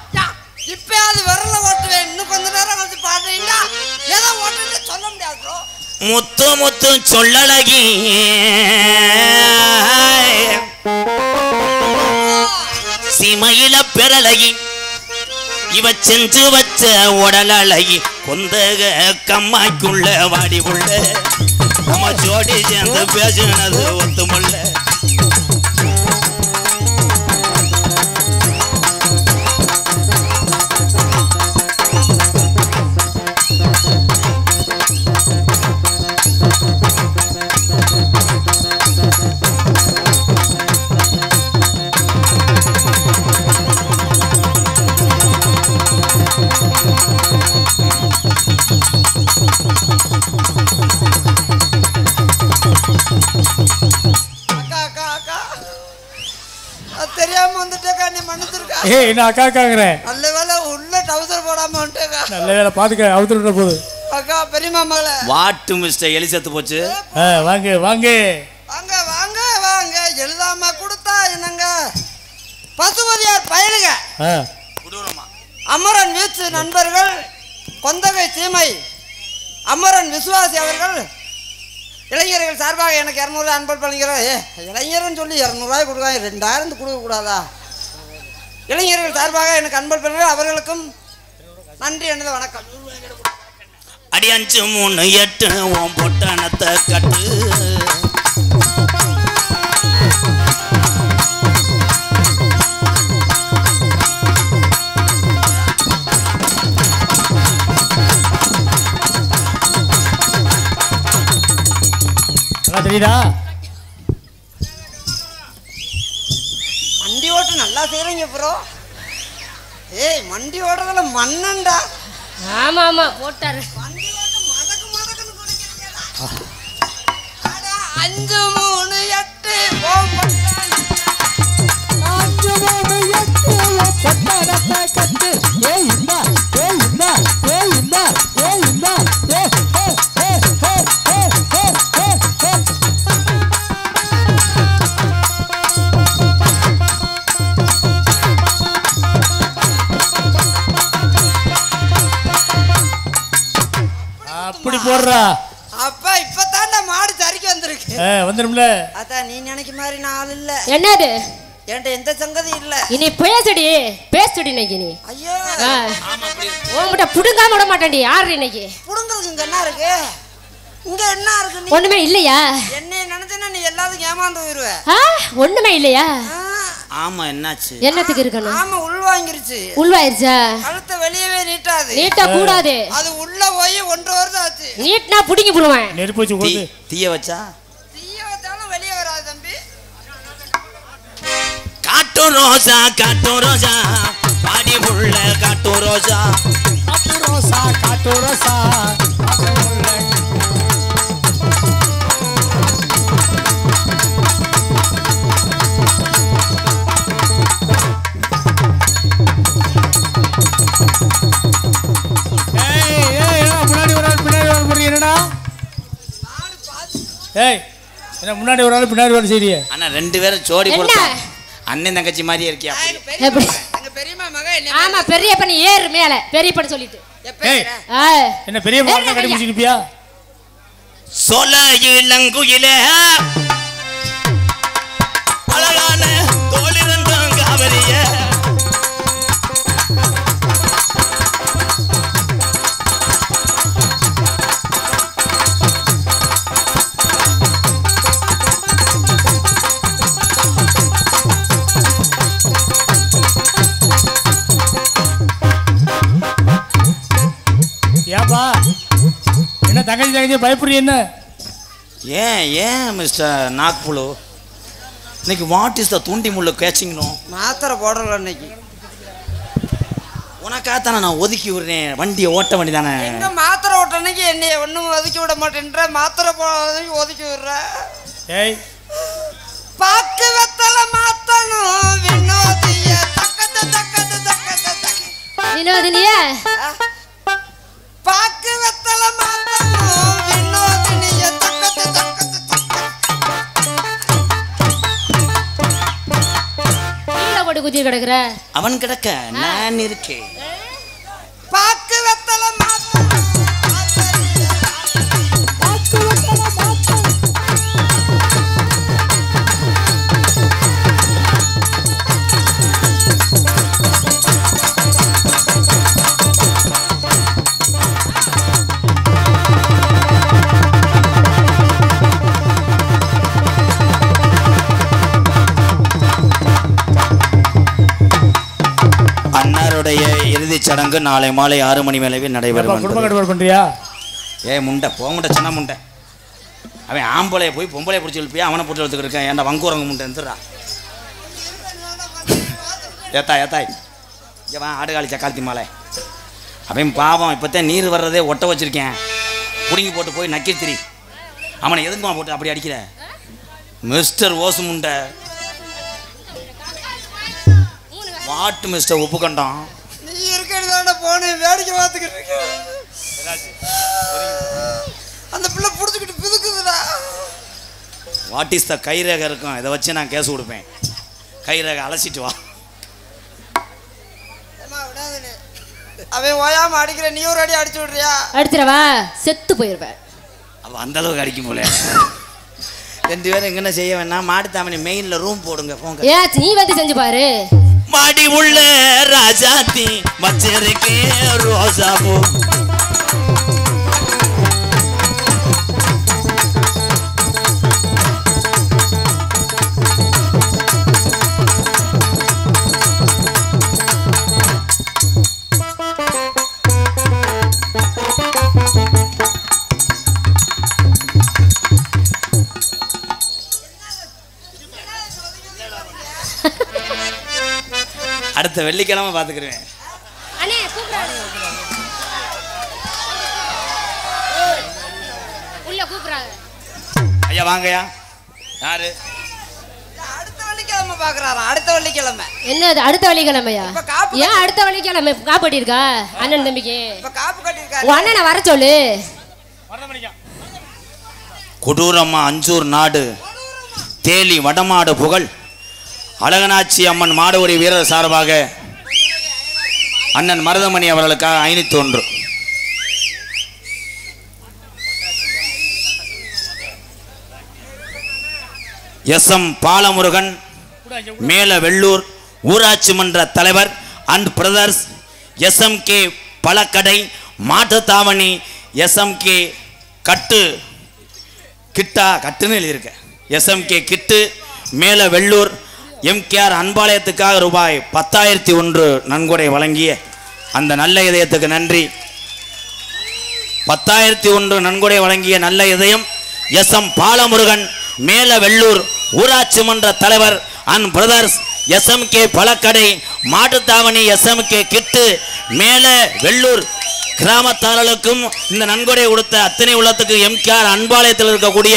இப்ப அது விரல ஓட்டுவேன். இன்னும் கொஞ்ச நேரம் கழிச்சு பாடுறீங்களா? ஏதோ ஓட்டுன்னு சொல்ல முடியாது ப்ரோ. முத்து முத்து சொல்லலகி சிமையில பெறலகி இவ செஞ்சு வச்ச உடலழகி கொந்தக கம்மாய்க்குள்ள வாடி உள்ள நம்ம ஜோடி சேர்ந்து பேசினது ஒத்துமுள்ள. தெரியாம வந்துட்டேக்கா, நீ மன்னிச்சிருக்கா. ஏய் என்ன அக்கா அக்காங்கிறேன். நல்ல வேலை உள்ள டவுசர் போடாம வந்துட்டேக்கா. நல்ல வேலை பாத்துக்க அவுத்துட்டு போகுது. அக்கா பெரியம்மா மகள வாட்டு மிஸ்டர் எலி செத்து போச்சு. வாங்க வாங்க வாங்க வாங்க வாங்க. எழுதாம கொடுத்தா என்னங்க பசுபதியார் பயலுங்க. அமரன் வீச்சு நண்பர்கள் கொந்தகை சீமை அமரன் விசுவாசி அவர்கள் இளைஞர்கள் சார்பாக எனக்கு 200 அன்பல் பண்ணிக்கிறேன். இளைஞர்னு சொல்லி 200 கொடுக்காங்க, 2000 கொடுக்கக்கூடாதா? இளைஞர்கள் சார்பாக எனக்கு அன்பல் பண்ணுங்கள். அவர்களுக்கும் நன்றி எனது வணக்கம். அடி 5 3 8 ஓம் பொட்டணத்தை கட்டு. தெரியுதா? மண்டி ஓட்டு நல்லா செய்யறீங்க ப்ரோ. ஏய் மண்டி ஓட்டுறதுல மண்ணண்டா. ஆமா ஆமா போட்டாரு. மண்டி ஓட்டு மதக்கு மதக்குன்னு குடிக்கிறீங்களா? 5 3 8 ஓம் பொட்டான 5 3 8 பொட்டானத்தை கட்டு. ஏய் இந்தா ஏய் இந்தா ஏய் இந்தா ஏய் இந்தா ஏய் அப்படி போடுறா. அப்பா இப்பதான்டா மாடு சரிக்கு வந்திருக்கு. வந்துரும்ல. அதான் நீ நினைக்க மாதிரி நான் இல்ல. என்னது? என்கிட்ட எந்த சங்கதி இல்ல. இனி பேசுடி பேசுடி இன்னைக்கு நீ. ஐயோ உன்கிட்ட புடுங்காம விட மாட்டேன்டி. யாரு இன்னைக்கு புடுங்கிறதுக்கு இங்க என்ன இருக்கு? இங்க என்ன இருக்கு? ஒண்ணுமே இல்லையா? என்ன நினைச்சேன்னா நீ எல்லாத்துக்கும் ஏமாந்து போயிருவ. ஒண்ணுமே இல்லையா? ஆமா என்னாச்சு? என்னத்துக்கு இருக்கணும்? ஆமா உள்வாங்கிருச்சு. உள்வாயிருச்சா? கழுத்தை வெளியவே நீட்டாது. நீட்ட கூடாது. அது உள்ள போய் 1.5 வருஷம் ஆச்சு. நீட்னா புடிங்கி போடுவேன். நெருப்பு வச்சு போடு. தீய வச்சா? தீய வச்சாலும் வெளியே வராது தம்பி. காட்டு ரோசா பாடி புள்ள காட்டு ரோசா காட்டு ரோசா ஏய் என்ன முன்னாடி ஒரு ஆள் பின்னாடி ஒரு செய்றியே அண்ணா 2 பேரும் ஜோடி என்ன? போட்டு அண்ணன் தங்கச்சி மாதிரியே இருக்கியா எப்படி? எங்க பெரியம்மா மக என்ன ஆமா பெரியப்ப நீ ஏறு மேல பெரியப்பன்னு சொல்லிட்டு ஏய் ஆ. என்ன பெரிய மாவட்ட கட்டி முடிச்சிருப்பியா சொல இளங்குயிலே அழகான தோளிரண்டும் காவரிய ஏப்பா என்ன தங்கச்சி பயப்படுறீ என்ன ஏன் மிஸ்டர் நாக்புலு இன்னைக்கு வாட் இஸ் த தூண்டி முள்ளு கேச்சிங்கணும் மாத்திரை போடல இன்னைக்கு. உனக்காகத்தானே நான் ஒதுக்கி விடுறேன் வண்டியை ஓட்ட வண்டி தானே எங்க மாத்திரை ஓட்ட அன்னைக்கு என்னைய ஒண்ணும் ஒதுக்கி விட மாட்டேன்ற மாத்திரை போடுறதுக்கு ஒதுக்கி விடுற. ஏய் பாக்கு வெத்தல மாத்தணும் வினோதிய தக்கத தக்கத தக்கத தக்க. வினோதினியே பாக்கு வெத்தல மாத்தணும் வினோதினிய தக்கத தக்கத தக்க. கீழே போட்டு குத்தி கிடக்குற அவன் கிடக்க நான் இருக்கேன் பாக்கு வெத்தல மாத்தணும் பாக்கு வெத்தல மாத்தணும். அன்னாருடைய இறுதிச் சடங்கு நாளை மாலை 6 மணி மேலவே நடைபெறும் குடும்ப என்பது. கட்டுப்பாடு பண்றியா முண்டை போமுண்டை சின்ன முண்டை அவன் ஆம்பளைய போய் பொம்பளைய பிடிச்சி எழுப்பியா அவனை பிடிச்சி எழுத்துக்கிட்டு இருக்கேன் ஏன்டா வங்குரங்க முண்டை எந்துடுறா ஏத்தாய் இங்கே வா ஆடுகாலி சக்காலத்தி மாலை அவன் பாவம் இப்போத்தான் நீர் வர்றதே ஒட்ட வச்சிருக்கேன் பிடுங்கி போட்டு போய் நக்கித்திரி அவனை எதுக்குமா போட்டு அப்படி அடிக்கிற மிஸ்டர் ஓசு முண்டை வாட்டு மிஸ்டர் உப்பு கண்டம் நீ இருக்கிறதாண்ட போன வேடிக்கை பார்த்துக்கிட்டு இருக்க. அந்த பிள்ளை புடிச்சுக்கிட்டு பிதுக்குதுடா. வாட் இஸ் த கைரேகை இருக்கும் இதை வச்சு நான் கேஸ் கொடுப்பேன் கைரேகை அலசிட்டு வா ஏம்மா விடாதே. அவன் ஓயாம அடிக்கிற நீ ஒரு அடி அடிச்சு விடுறியா? அடிச்சிடவா செத்து போயிருவேன் அவள் அந்த அளவுக்கு அடிக்கும் போல 2 பேரும் எங்கன்னா செய்ய வேணாம் மாடு தாமணி மெயின்ல ரூம் போடுங்க போங்க ஏன் நீ வந்து செஞ்சு பாரு மாடி உள்ள ராஜாத்தி வச்சிருக்கே ரோசா பூ அடுத்த வெள்ளிக்கிழமை பார்த்துக்கிறேன் அண்ணே கூப்பிடுறாரு உள்ள கூப்பிடுறாங்க ஐயா வாங்கய்யா யாரு அடுத்த வெள்ளிக்கிழமை பாக்குறாராம். அடுத்த வெள்ளிக்கிழமை. என்னது அடுத்த வெள்ளிக்கிழமையா இப்ப காப்பு ஏன் அடுத்த வெள்ளிக்கிழமை காப்பாட்டி இருக்கா அண்ணன் தம்பிக்கு இப்ப காப்பு கட்டியிருக்காரு. உன் அண்ணனை வர சொல்லு கொடூரம்மா அஞ்சூர் நாடு தேலி வடமாடு புகழ் அழகனாட்சி அம்மன் மாடுவரி வீரர் சார்பாக அண்ணன் மருதமணி அவர்களுக்காக 501 எஸ்.எம். பாலமுருகன் மேல வெள்ளூர் ஊராட்சி மன்ற தலைவர் அண்ட் பிரதர்ஸ் எஸ்.எம்.கே. பழக்கடை மாட்டுத்தாவணி எஸ்.எம்.கே. கட்டுன்னு எழுதியிருக்க எஸ்.எம்.கே. கிட்டு மேல வெள்ளூர் எம்.கே.ஆர். அன்பாலயத்துக்காக ரூபாய் 10,001 நன்கொடை வழங்கிய அந்த நல்ல இதயத்துக்கு நன்றி 10,001 நன்கொடை வழங்கிய நல்ல இதயம் எஸ்.எம். பாலமுருகன் மேல வெள்ளூர் ஊராட்சி மன்ற தலைவர் அண்ட் பிரதர்ஸ் எஸ்.எம்.கே. பழக்கடை மாட்டுத்தாவணி எஸ்.எம்.கே. கிட்டு மேல வெள்ளூர் கிராமத்தார்களுக்கும் இந்த நன்கொடை கொடுத்த அத்தனை உள்ளத்துக்கு எம்.கே.ஆர். அன்பாலயத்தில் இருக்கக்கூடிய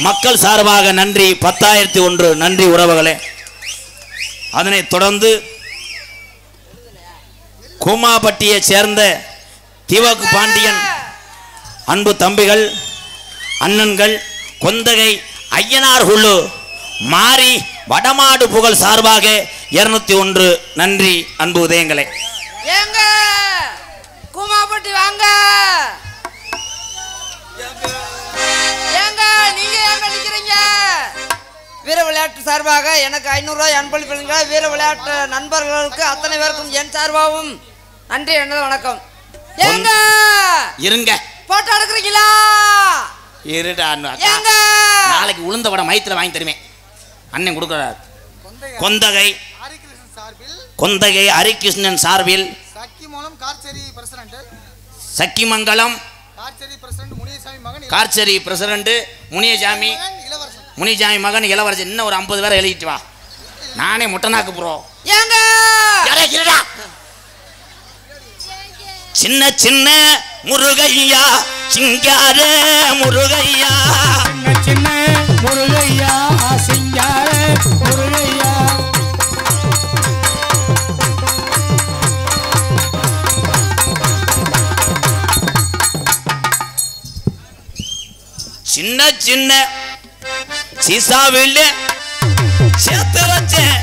மக்கள் சார்பாக நன்றி 10,001 நன்றி உறவுகளே. அதனைத் தொடர்ந்து கூமாப்பட்டியை சேர்ந்த தீவக்கு பாண்டியன் அன்பு தம்பிகள் அண்ணன்கள் கொந்தகை ஐயனார் குழு மாறி வடமாடு புகழ் சார்பாக 201 நன்றி அன்பு உதயங்களே. ஏங்க கூமாப்பட்டி வாங்க. ஏங்க நீங்க ஏங்க நிக்கிறீங்க? வீர விளையாட்டு சார்பாக எனக்கு 500 ரூபாய் அன்பளிப்புங்க. வீர விளையாட்டு நண்பர்களுக்கு அத்தனை பேருக்கும் என் சார்பாகவும் நன்றி என்னது வணக்கம். ஏங்க இருங்க போட்டோ எடுக்கிறீங்களா? இருடா ஏங்க நாளைக்கு உளுந்த வடை மைத்துல வாங்கி தருவேன். அண்ணன் கொடுக்குறார். கொந்தகை ஹரிகிருஷ்ணன் சார்பில் சக்கிமங்கலம் கார்ச்சேரி பிரசிடண்ட் முனியசாமி மகன் இளவரசன். இன்னும் ஒரு 50 பேரை எழுதிட்டு வா. நானே முட்டனாக்கு போறோம். ஏங்க சின்ன சின்ன முருகையா சிங்கார முருகையா சின்ன முருகையா சிங்கார முருகையா சின்ன சின்ன சீசாவில் சேர்த்து வச்சேன்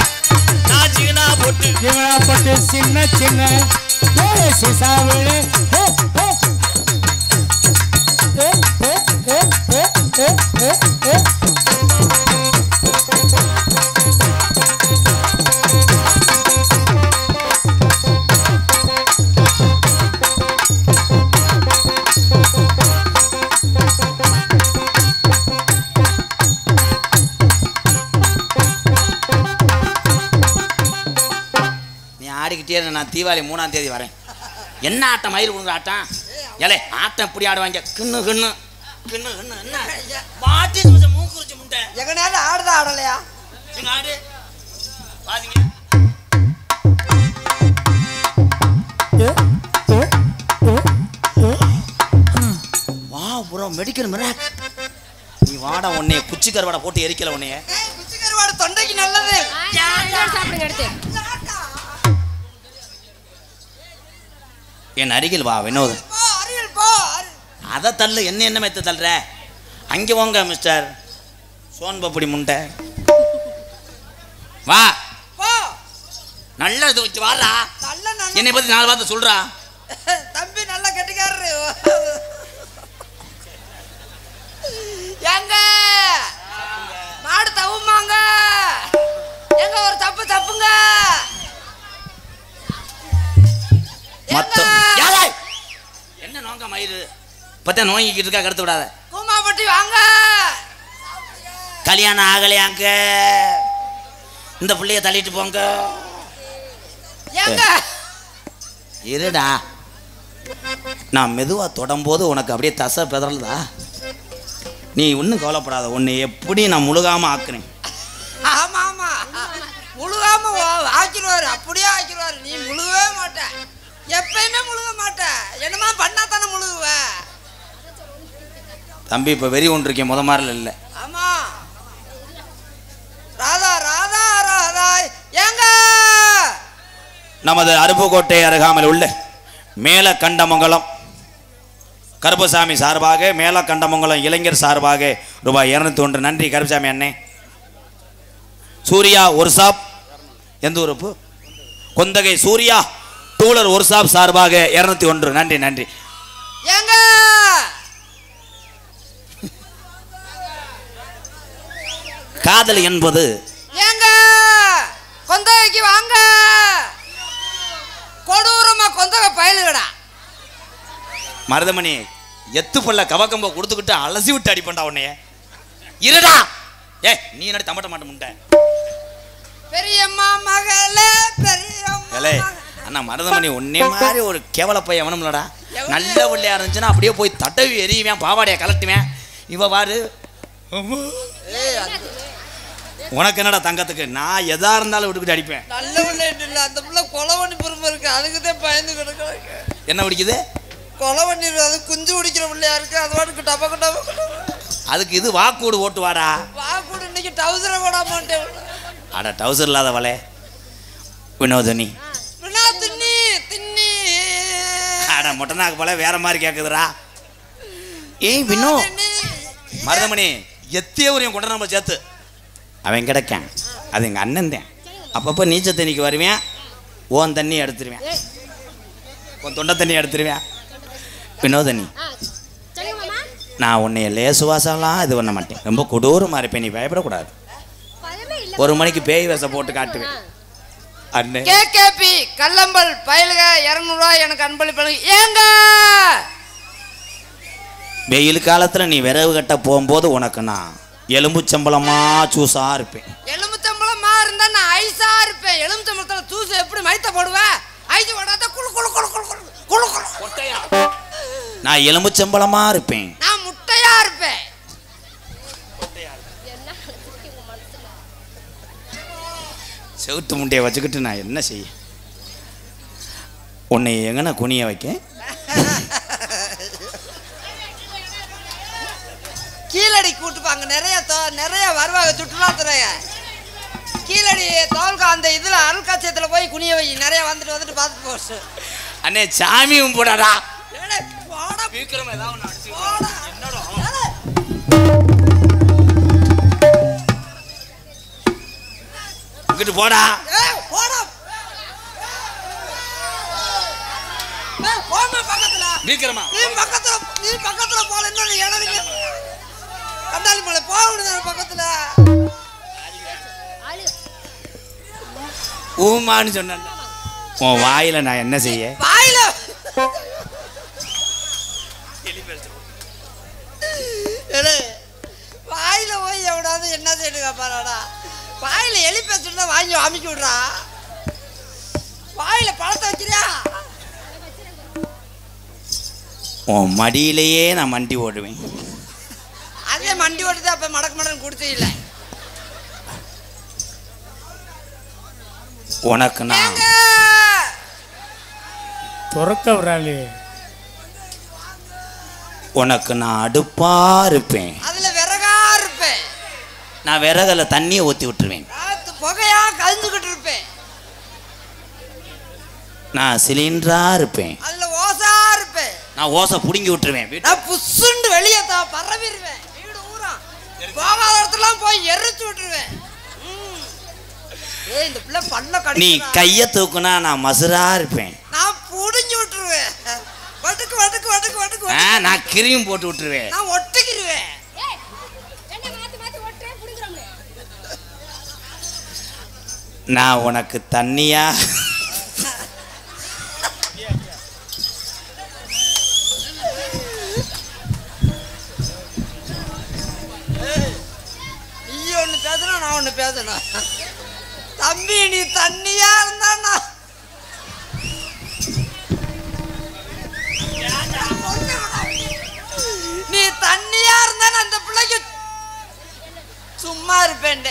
நான் ஜீனா போட்டு சின்ன சின்ன சீசாவில் ஆடிக்கிட்டே நான் தீபாவளி 3ஆம் தேதி வரேன். என்ன ஆட்டம் மயிறு கொடுக்குற ஆட்டம்? ஏலே ஆட்டம் இப்படி ஆடுவாங்க. கிண்ணு கிண்ணு கிண்ணு கிண்ணு என்ன மாட்டி மூக்குறிச்சு முட்டை எங்க நேரம் ஆடுதா ஆடலையா? எங்க ஆடு பாத்தீங்க. வா ப்ரோ மெடிக்கல் மிராக். நீ வாடா உன்னைய குச்சி கருவாடை போட்டு எரிக்கல உன்னைய. குச்சி கருவாடை தொண்டைக்கு நல்லது. சாப்பிடுங்க எடுத்து. என் அருகில் வா வினோத். அதை தள்ளு. என்ன மெத்த தள்ளுற? அங்கே போங்க மிஸ்டர் சோன் பப்படி முண்டை. வா நல்ல இது வச்சு வாடா. என்னை பத்தி 4 வார்த்தை சொல்றா. தம்பி நல்லா கெட்டிக்காரரு. எங்க மாடு தவுமாங்க. எங்க ஒரு தப்புங்க. என்ன நோங்க மயிறு பத்த நோங்கிக்கிட்டு இருக்கா. கடத்து விடாத. கூமாப்பட்டி வாங்க. கல்யாணம் ஆகலையாங்க. இந்த பிள்ளைய தள்ளிட்டு போங்க. இருடா நான் மெதுவா தொடம்போது உனக்கு அப்படியே தசை பெதறல்தா. நீ ஒன்றும் கவலைப்படாத. உன்னை எப்படி நான் முழுகாம ஆக்குறேன். ஆமா ஆமா முழுகாம ஆக்கிடுவாரு. அப்படியே ஆக்கிடுவாரு. நீ முழுகவே மாட்ட. எப்பயுமே முழுக மாட்ட. என்னமா பண்ணா தானே முழுகுவ. தம்பி இப்ப வெறி ஒன்று இருக்கேன். முத மாதிரி இல்லை. ஆமா ராதா ராதா ராதா. ஏங்க நமது அருப்புக்கோட்டை அருகாமல் உள்ள மேல கண்டமங்கலம் கருப்பசாமி சார்பாக, மேல கண்டமங்கலம் இளைஞர் சார்பாக ரூபாய் 201 நன்றி கருப்பசாமி அண்ணே. சூர்யா ஒரு ஷாப் எந்த ஊருப்பு? கொந்தகை சூர்யா டூலர் ஒரு ஷாப் சார்பாக 201 நன்றி நன்றி. ஏங்க காதல் என்பது ஏங்க கொந்தகைக்கு வாங்க. கொடூரமா கொந்தகை பயலுகடா. மருதமணி எத்து பல்ல கவக்கம்ப கொடுத்துக்கிட்டு அலசி விட்டு அடிப்பண்டா உன்னைய. இருடா ஏ நீ நடி தம்பட்ட மாட்ட முண்டை. பெரியம்மா மகளே பெரியம்மா. அண்ணா மருதமணி உன்னே மாதிரி ஒரு கேவல பையன் எவனும்லடா. நல்ல பிள்ளையா இருந்துச்சுன்னா அப்படியே போய் தட்டவி எறியுவேன், பாவாடைய கலட்டுவேன். இவ பாரு உனக்கு என்னடா தங்கத்துக்கு நான் எதா இருந்தாலும் விட்டுக்கிட்டு அடிப்பேன். நல்ல பிள்ளை இல்லை. அந்த பிள்ளை கொலை பண்ணி பொறுமை இருக்கு. அதுக்குதான் பயந்து கிடக்குறாங்க. என்ன பிடிக்குது? கொலை பண்ணிடுது. அது குஞ்சு பிடிக்கிற பிள்ளையா இருக்கு. அது வாட்டுக்கு டபக்கு டபக்கு. அதுக்கு இது வாக்கூடு ஓட்டு வாடா. வாக்கூடு இன்னைக்கு டவுசரை போட மாட்டேன். அட டவுசர் இல்லாத வளே வினோதனி. தின்னி தின்னி. அட மொட்டனாக்கு போல வேற மாதிரி கேக்குதுடா. ஏய் வினோ மருதமணி எத்தியவரையும் கொண்டு நம்ம சேர்த்து அவன் கிடைக்கான். அது எங்கள் அண்ணன் தான். அப்பப்போ நீச்சல் தண்ணிக்கு வருவேன், ஓன் தண்ணி எடுத்துருவேன், உன் தொண்டை தண்ணி எடுத்துருவேன். வினோதண்ணி, நான் உன்னைய லேசுவாசம்லாம் இது பண்ண மாட்டேன், ரொம்ப கொடூரமாக இருப்பேன், நீ பயப்படக்கூடாது. 1 மணிக்கு பேய் வேஷம் போட்டு காட்டுவேன். அண்ணே கேகேபி கல்லம்பல் பயலுக 200 ரூபாய் எனக்கு அன்பளிப்பு. ஏங்க வெயில் காலத்தில் நீ விரவு கட்ட போகும்போது உனக்கு நான் எலும்புச்சம்பளமா சூஸா இருப்பேன். எலும்புச்சம்பளமா இருந்தா நான் ஐஸா இருப்பேன். எலும்புச்சம்பளத்துல ஜூஸ் எப்படி மைத்த போடுவேன்? ஐஸ் போடாத குளு குளு குளு குளு குளு குளு குளு முட்டையா. நான் எலும்புச்சம்பளமா இருப்பேன். நான் முட்டையா இருப்பேன். செவுத்து முட்டையை வச்சுக்கிட்டு நான் என்ன செய்ய? உன்னை எங்கன்னா குனிய வைக்க? கீழடி கூட்டுப்பாங்க, நிறைய வருவாங்க சுற்றுலாத்துறைய. கீழடி தோல்கா அந்த இதுல அருள்காட்சியத்துல போய் குனிய வை, நிறைய வந்துட்டு பார்த்துட்டு போச்சு. அண்ணே சாமியும் போடாடா. இங்கிட்டு போடா. நீ பக்கத்துல போல கண்டாலி மலை போக பக்கத்துல ஊமான்னு சொன்ன உன் வாயில நான் என்ன செய்ய? வாயில வாயில போய் எவ்வளவு என்ன செய்யுங்க பாராடா. வாயில எலி பேசுனா வாங்கி அமுக்கி விடுறா. வாயில பழத்தை வைக்கிறியா? உன் மடியிலேயே நான் மண்டி ஓடுவேன். அதே மண்டி ஓட்டுதான் அப்ப மடக்கு கொடுத்து இல்லை. உனக்கு நான் துறக்க வராளே. உனக்கு நான் அடுப்பா இருப்பேன். அதுல விறகா இருப்பேன். நான் விறகுல தண்ணியை ஊத்தி விட்டுருவேன். புகையா கலந்துகிட்டு இருப்பேன். நான் சிலிண்டரா இருப்பேன். அதுல ஓசா இருப்பேன். நான் ஓசை புடுங்கி விட்டுருவேன். நான் புசுண்டு வெளியே பரவிடுவேன். வீடு ஊரா போகாத இடத்துலாம் போய் எரிச்சு விட்டுருவேன். இந்த பிள்ளை பண்ண கடி. நீ கைய தூக்குனா நான் மசுரா இருப்பேன். நான் புடிஞ்சு விட்டுருவேன். வட்டுக்கு வட்டுக்கு வட்டுக்கு வட்டுக்கு. நான் கிரியும் போட்டு விட்டுருவேன். நான் ஒட்டிக்கிடுவேன். நான் உனக்கு தண்ணியா நீ ஒண்ணு பேசணும், நான் ஒண்ணு பேசணும். தம்பி நீ தண்ணியா இருந்தா நீ தண்ணியா இருந்தா அந்த பிள்ளைக்கு சும்மா இருப்பேன்.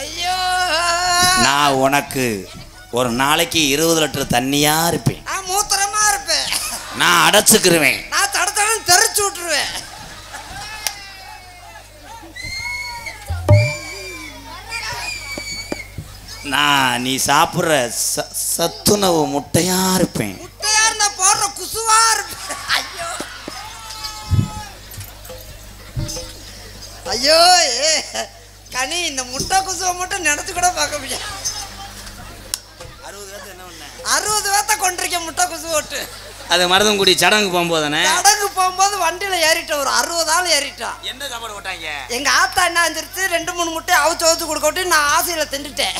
ஐயோ நான் உனக்கு ஒரு நாளைக்கு 20 லிட்டர் தண்ணியா இருப்பேன். நான் மூத்திரமா இருப்பேன். நான் அடைச்சுக்கிருவேன். நான் தடத்தடம் தெரிச்சு விட்டுருவேன். நான் நீ சாப்பிட்ற சத்துணவு முட்டையா இருப்பேன். முட்டையா இருந்தா போடுற குசுவா இருப்பேன். ஐயோ ஐயோ கனி இந்த முட்டை குசுவை மட்டும் நினைச்சு கூட பார்க்க முடியாது. 60 பேத்த கொண்டிருக்க முட்டை குசு ஓட்டு. அது மருதங்குடி சடங்கு போகும்போது தானே? சடங்கு போகும்போது வண்டியில ஏறிட்டோம். ஒரு 60 ஆள் ஏறிட்டோம். என்ன சாப்பாடு போட்டாங்க? எங்க ஆத்தா என்ன அஞ்சிருச்சு 2-3 முட்டை அவிச்சு கொடுக்க விட்டு நான் ஆசையில தின்னுட்டேன்.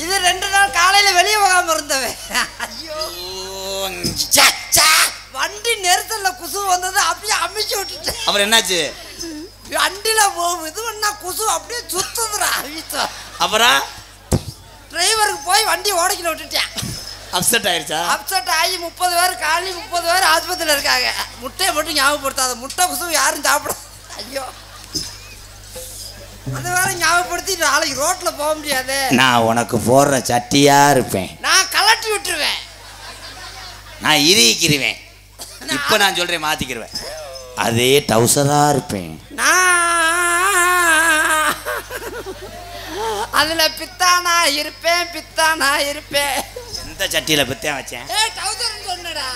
இது 2 நாள் காலையில வெளியே போகாம இருந்தவன். ஐயோ வண்டி நெரிசல்ல குசு வந்தது, அப்படியே அமிச்சு விட்டுட்டேன். அப்புறம் என்னாச்சு? வண்டியில போகும் இது பண்ணா குசு அப்படியே சுத்துதுடா. அப்புறம் டிரைவருக்கு போய் வண்டி ஓடிக்கல விட்டுட்டேன். அப்செட் ஆயிடுச்சா? அப்செட் ஆகி 30 பேர் காலி 30 பேர் ஆஸ்பத்திரியில் இருக்காங்க. முட்டையை மட்டும் ஞாபகப்படுத்தாத. முட்டை குசு யாரும் சாப்பிட. ஐயோ அந்த வேலை ஞாபகப்படுத்தி நாளைக்கு ரோட்ல போக முடியாது. நான் உனக்கு போடுற சட்டியா இருப்பேன். நான் கலட்டி விட்டுருவேன். நான் இறுக்கிடுவேன். இப்ப நான் சொல்றேன் மாத்திக்கிடுவேன். அதே டவுசரா இருப்பேன். அதுல பித்தானா இருப்பேன். பித்தானா இருப்பேன். எந்த சட்டியில பித்தேன் வச்சேன்? டவுசர் சொன்னடா.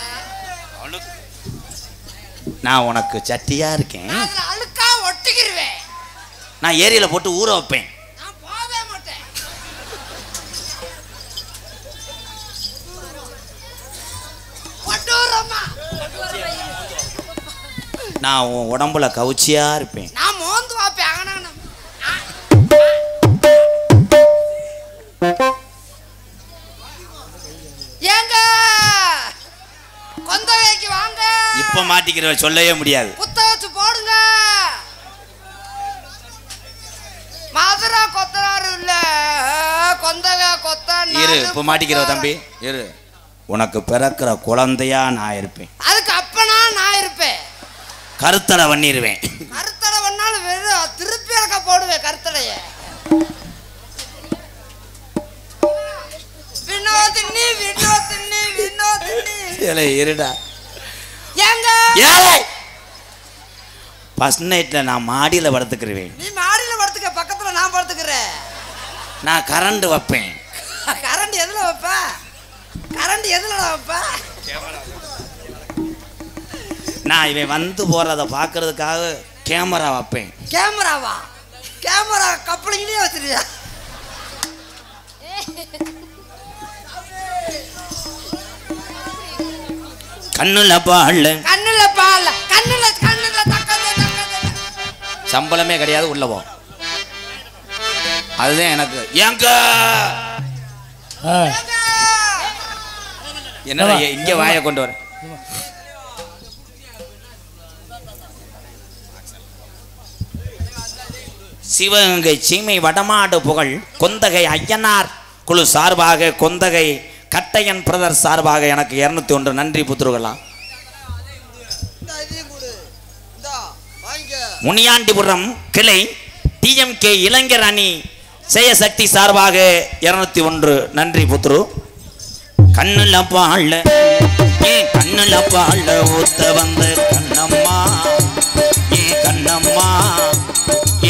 நான் உனக்கு சட்டியா இருக்கேன். அதுல அழுக்கா ஒட்டிக்கிருவேன். நான் ஏரியில போட்டு ஊற வைப்பேன். நான் போவே மாட்டேன். ஒட்டுறமா. நான் உன் உடம்புல கவுச்சியா இருப்பேன். நான் மோந்து வாப்பேன். ஆனா ஏங்க கொந்தகைக்கு வாங்க. இப்ப மாட்டிக்கிற சொல்லவே முடியாது. குத்த வச்சு போடுங்க. மதுரா கொத்தனாரு இல்ல கொந்தகை கொத்த. இரு இப்ப மாட்டிக்கிற தம்பி இரு. உனக்கு பிறக்கிற குழந்தையா நான் இருப்பேன். அதுக்கு அப்பனா நான் இருப்பேன். கருத்தடை பண்ணிடுவேன். கருத்தடை பண்ணாலும் வெறும் திருப்பி இறக்க போடுவேன் கருத்தடைய. வினோதினி வினோதினி வினோதினி. ஏலே இருடா. ஏங்க ஏலே ஃபர்ஸ்ட் நைட்ல நான் மாடியில படுத்துக்கிறேன். நீ மாடியில படுத்துக்க, பக்கத்துல நான் படுத்துக்கிறேன். நான் கரண்ட் வைப்பேன். கரண்ட் எதுல வைப்ப? கரண்ட் எதுல வைப்ப? நான் இவன் வந்து போறத பாக்குறதுக்காக கேமரா வைப்பேன். கேமராவா? கேமரா கப்ளிங்லயே வச்சிருக்கியா? கண்ணுல பால் கண்ணுல பால் கண்ணுல கண்ணுல தக்கது சம்பளமே கிடையாது உள்ள போ. அதுதான் எனக்கு. ஏங்க என்ன இங்க வாயை கொண்டு வர. சிவகங்கை சீமை வடமாடு புகழ் கொந்தகை ஐயனார் குழு சார்பாக கொந்தகை கட்டையன் பிரதர் சார்பாக எனக்கு 201 நன்றி புத்துருகளா. முனியாண்டிபுரம் கிளை டிஎம்கே இளைஞர் அணி செயசக்தி சார்பாக 201 நன்றி புத்துரு. கண்ணுல பாழ ஏன் கண்ணுல பாழ ஊத்த வந்த கண்ணம்மா ஏன் கண்ணம்மா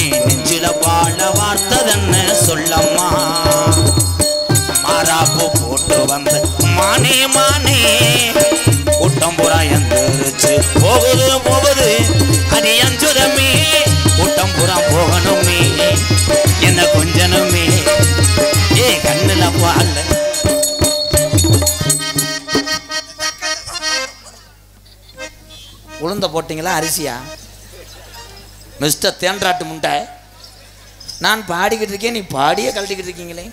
ஏன் நெஞ்சில பாழ வார்த்ததன்னு சொல்லம்மா. மாறாப்பு போட்டு வந்த மானே மானே கூட்டம் புறா எந்திரிச்சு போகுது போகுது அது அஞ்சுதமே கூட்டம் புறா போகணுமே என்ன கொஞ்சனுமே ஏ கண்ணுல பாழ. உளுந்த போட்டீங்களா அரிசியா? மிஸ்டர் தேன்றாட்டு முண்டை, நான் பாடிக்கிட்டு இருக்கேன் நீ பாடியே கழட்டிக்கிட்டு இருக்கீங்களே.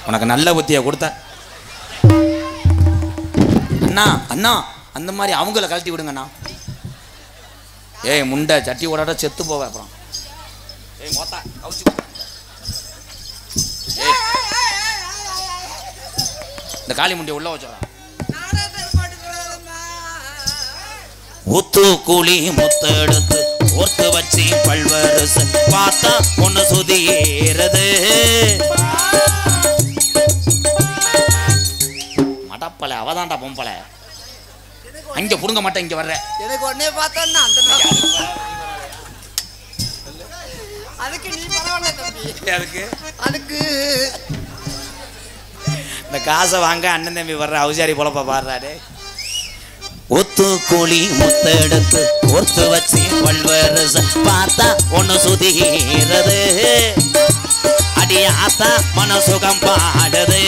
உனக்கு நல்ல புத்தியை கொடுத்த அண்ணா அண்ணா அந்த மாதிரி அவங்கள கழட்டி விடுங்கண்ணா. ஏய் முண்டை சட்டி ஓடாட செத்து போவேன் அப்புறம். ஏய் மொத்தா கவுச்சி இந்த காளி முண்டியை உள்ள வச்சோம். ஊத்து கூலி முத்த எடுத்து ஓர்த்து வச்சு பல்வரசு பார்த்தா ஒண்ணு சுதி ஏறது மடப்பல அவதான்டா பொம்பல அங்க புடுங்க மாட்டேன் இங்க வர்ற எனக்கு உடனே பார்த்தோன்னா அந்த அதுக்கு நீ பரவாயில்ல தம்பி. அதுக்கு இந்த காசை வாங்க அண்ணன் தம்பி வர்ற அவசாரி பொழப்ப பாடுறாரு. ஒத்து கூலி முத்த எடுத்து ஒத்து வச்சு பல்வரச பார்த்தா ஒண்ணு சுதிகிறது அடியாத்தா மனசுகம் பாடுது.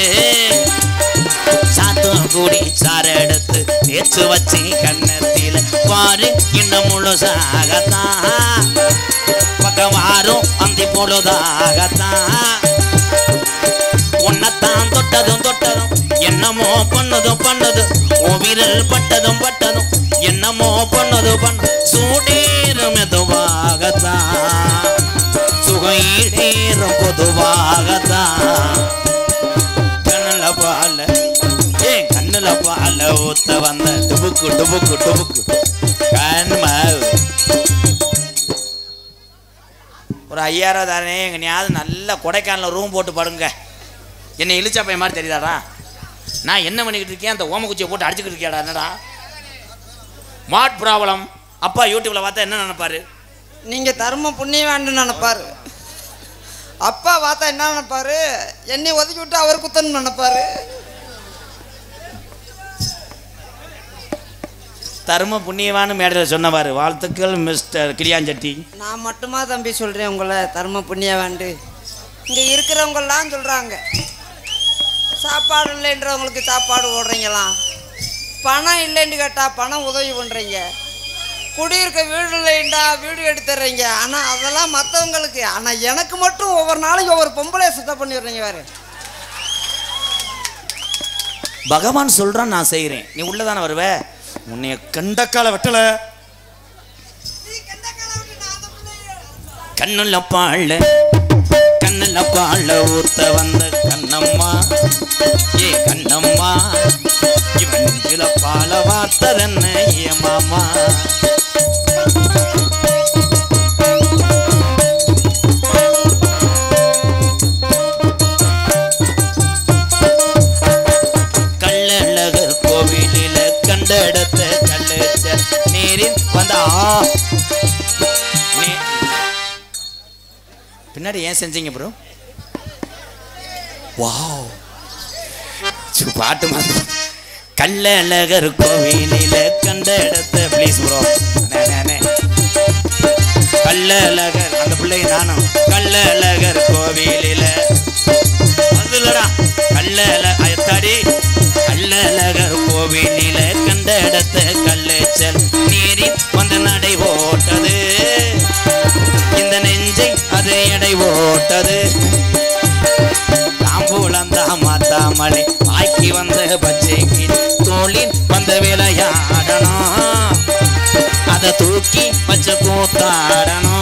சாத்து கூடி சார எடுத்து தேச்சு வச்சு கண்ணத்தில பாரு இன்னும் முழுசாகத்தான் பக்கம் வாரும் அந்தி பொழுதாகத்தான். உன்னத்தான் தொட்டதும் தொட்டதும் என்னமோ பண்ணதும் பண்ணது விரல் பட்டதும் பட்டதும் என்னமோ பண்ணது பண்ண சூடேறும் மெதுவாகத்தான் சுகையீடேறும் பொதுவாகத்தான். கண்ணுல பால ஏன் கண்ணுல பால ஊத்த வந்த டுபுக்கு டுபுக்கு டுபுக்கு கண்மாவு. ஒரு 5000 தானே எங்கனையாவது நல்ல கொடைக்கானல ரூம் போட்டு படுங்க. என்னை இழிச்சா பையன் மாதிரி தெரியுதாடா? நான் என்ன பண்ணிக்கிட்டு இருக்கேன் அந்த ஓமக்குச்சியை போட்டு அடிச்சுக்கிட்டு இருக்கியாடா? என்னடா மாட் ப்ராப்ளம்? அப்பா யூடியூப்ல பார்த்தா என்ன நினைப்பாரு? நீங்க தர்ம புண்ணியம் வேண்டும் நினைப்பாரு. அப்பா பார்த்தா என்ன நினைப்பாரு? என்னை ஒதுக்கி விட்டு அவர் குத்தன்னு நினைப்பாரு. தர்ம புண்ணியவான்னு மேடையில் சொன்னவாரு. வாழ்த்துக்கள் மிஸ்டர் கிளியாஞ்சட்டி. நான் மட்டுமா தம்பி சொல்கிறேன் உங்களை தர்ம புண்ணியவாண்டு? இங்கே இருக்கிறவங்கெல்லாம் சொல்கிறாங்க சாப்பாடு இல்லைன்றவங்களுக்கு சாப்பாடு ஓடுறீங்களாம், பணம் இல்லைன்னு கேட்டால் பணம் உதவி பண்ணுறீங்க, குடியிருக்க வீடு இல்லைண்டா வீடு எடுத்துடுறீங்க. ஆனால் அதெல்லாம் மற்றவங்களுக்கு, ஆனால் எனக்கு மட்டும் ஒவ்வொரு நாளைக்கு ஒவ்வொரு பொம்பளையை சுத்தம் பண்ணி விடுறீங்க வேறு. பகவான் சொல்கிறான், நான் செய்கிறேன், நீ உள்ளதானே வருவ. உன்னைய கண்டக்கால வெட்டல கண்ணுல பாழ கண்ணுல பாழ ஊத்த வந்த கண்ணம்மா, ஏ கண்ணம்மா, இவன் சில பால வார்த்ததென்ன ஏ மாமா. கள்ளழகர் கோவிலில கண்டெடுத்த கல்லுச்ச நீரில் வந்தா பின்னாடி ஏன் செஞ்சீங்க ப்ரோ? வாவ், பாட்டு மாதிரி. கள்ளழகர் கோவிலில கண்டெடுத்த ப்ளீஸ் ப்ரோ. கள்ளழகர் அந்த பிள்ளைங்க நானும். கள்ளழகர் கோவிலில அதுலடா கள்ளழகத்தாடி கள்ளழகர் கோவிலில கண்டெடுத்த கல்லுச்சல் நீரில் வந்து நடை ஓட்டது, இந்த நெஞ்சை அது எடை ஓட்டது. தாம்பூலந்தா மாத்தாமலை ஆக்கி வந்த பச்சைக்கு தோளின் வந்த விளையாடணும், அதை தூக்கி பச்சை கூத்தாடணும்.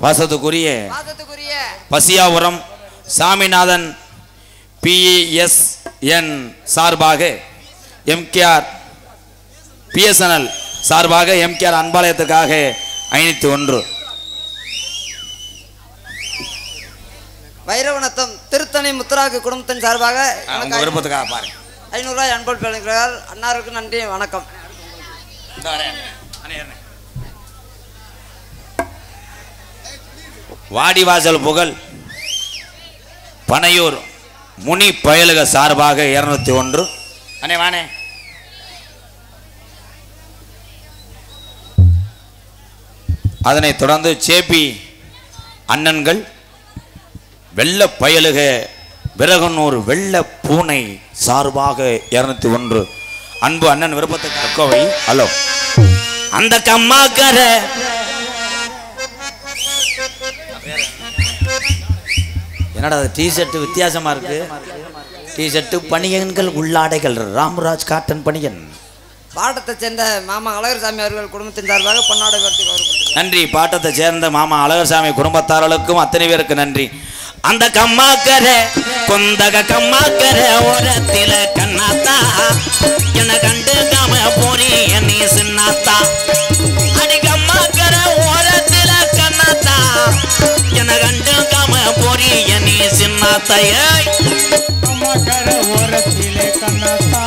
வாசத்துக்குரிய பசியாபுரம் சாமிநாதன் PESN சார்பாக MKR PSNL சார்பாக MKR அன்பாலயத்துக்காக 501 வைரவனத்தம் திருத்தணி முத்துராக்கு குடும்பத்தின் சார்பாக விருப்பத்துக்காக பாருங்க 500 ரூபாய் அன்பள் வழங்குகிறார். அன்னாருக்கு நன்றி, வணக்கம். வாடிவாசல் புகழ் பனையூர் முனி பயலுக சார்பாக 201. அண்ணே வானே. அதனைத் தொடர்ந்து சேபி அண்ணன்கள் வெள்ள பயலுக விரகனூர் வெள்ள பூனை சார்பாக 201. அன்பு அண்ணன் விருப்பத்துக்கு அக்கோவை. ஹலோ அந்த கம்மாக்கர என்னடா டிஷர்ட் வித்தியாசமா இருக்கு. டிஷர்ட் பனியன்கள் உள்ளாடைகள் ராம்ராஜ் காட்டன் பனியன் பாட்டத்தை சேர்ந்த மாமா அழகர்சாமி அவர்கள் குடும்பத்தின் சார்பாக பொன்னாடை உயர்த்தி கௌரவப்படுத்துகிறார். நன்றி. பாட்டத்தை சேர்ந்த மாமா அழகர்சாமி குடும்பத்தார்களுக்கும் அத்தனை பேருக்கு நன்றி. அந்த கம்மாக்கர கொந்தக கம்மாக்கர ஓரத்தில கண்ணாத்தா என கண்டு காம போறி நீ சின்னாத்தா. அடி கம்மாக்கர ஓரத்தில கண்ணாத்தா என கண்டு காம போறி நீ சின்னாத்தையே. கம்மாக்கர ஓரத்திலே கண்ணாத்தா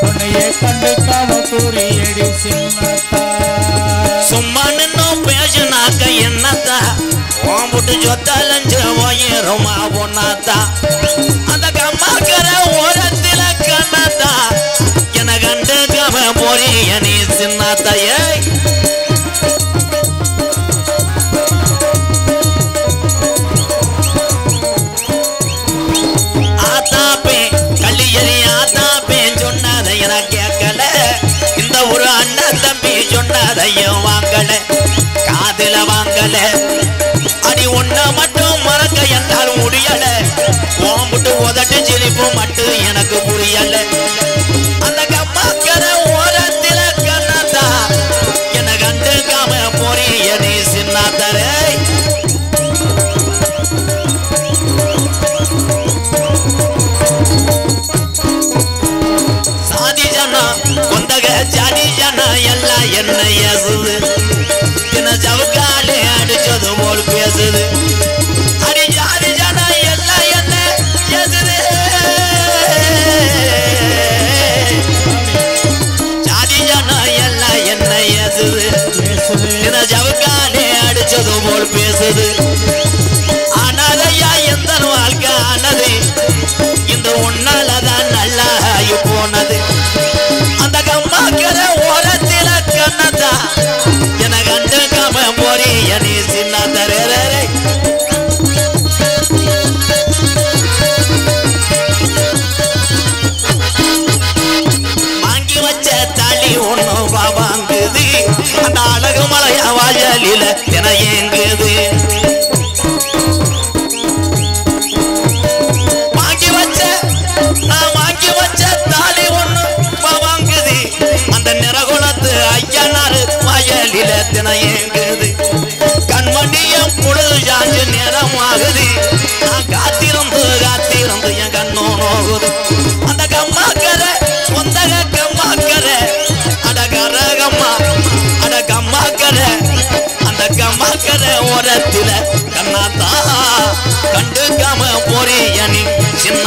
உன்னையே கண்டு காம போறி எடி சின்னாத்தா. சும்மா நின்னும் பேசினாக்க என்னத்தா ஓம்புட்டு சொத்தாலஞ்சு ஓயிருமா பொண்ணாத்தா. அந்த கம்மாக்கர ஓரத்தில கண்ணாத்தா என கண்டு காம போறி நீ சின்னாத்தையே. ஆத்தாப்பே கள்ளியறி ஆத்தாப்பே சொன்னதை என கேட்கல. இந்த ஒரு அண்ணன் தம்பி சொன்னதையும் வாங்கல காதுல வாங்கல. அடி ஒன்ன மட்டும் மறக்க என்னால் முடியல. ஓம்புட்டு உதட்டு சிரிப்பு மட்டும் எனக்கு புரியல. அந்த கம்மாக்கர ஓரத்தில கண்ணாத்தா என கண்டு காம போறிய நீ சின்னாத்தரே. சாதி ஜனா கொந்தக ஜாதி ஜனா எல்லாம் என்ன ஏசுது. தின ஜவுக்காலே அடிச்சது போல் பேசுது. அடி ஜாதி ஜனா எல்லாம் என்ன ஏசுது. ஜாதி ஜனா எல்லாம் என்ன ஏசுது. தின ஜவுக்காலே அடிச்சது போல் பேசுது. ஆனாதையா எந்த வாழ்க்கை ஆனது இந்த ஒன்னாலதான் நல்லா போனது. அந்த கம்மாக்கர ஓரத்தில கண்ணத்தா என கண்டு காம போறி நீ சின்னாத்தரே. வாங்கி வச்ச தாலி ஒண்ணு வாங்குது. அந்த அழகு மலையா வாயலில என ஏங்குது. வாங்கி வச்ச தாலி ஒண்ணு வாங்குது. அந்த நிறகுலத்து ஐயனாரு வயலில தின ஏங்குது. கண்மணியம் பொழுது சாஞ்சு நேரம் ஆகுது. நான் காத்திருந்து காத்திருந்து என் கண்ணோ நோகுது. அந்த கம்மாக்கர கொந்தக கம்மாக்கர அடகரகம்மா அட கம்மாக்கர அந்த கம்மாக்கர ஓரத்தில கண்ணாத்தா கண்டு காம போறிய நீ சின்ன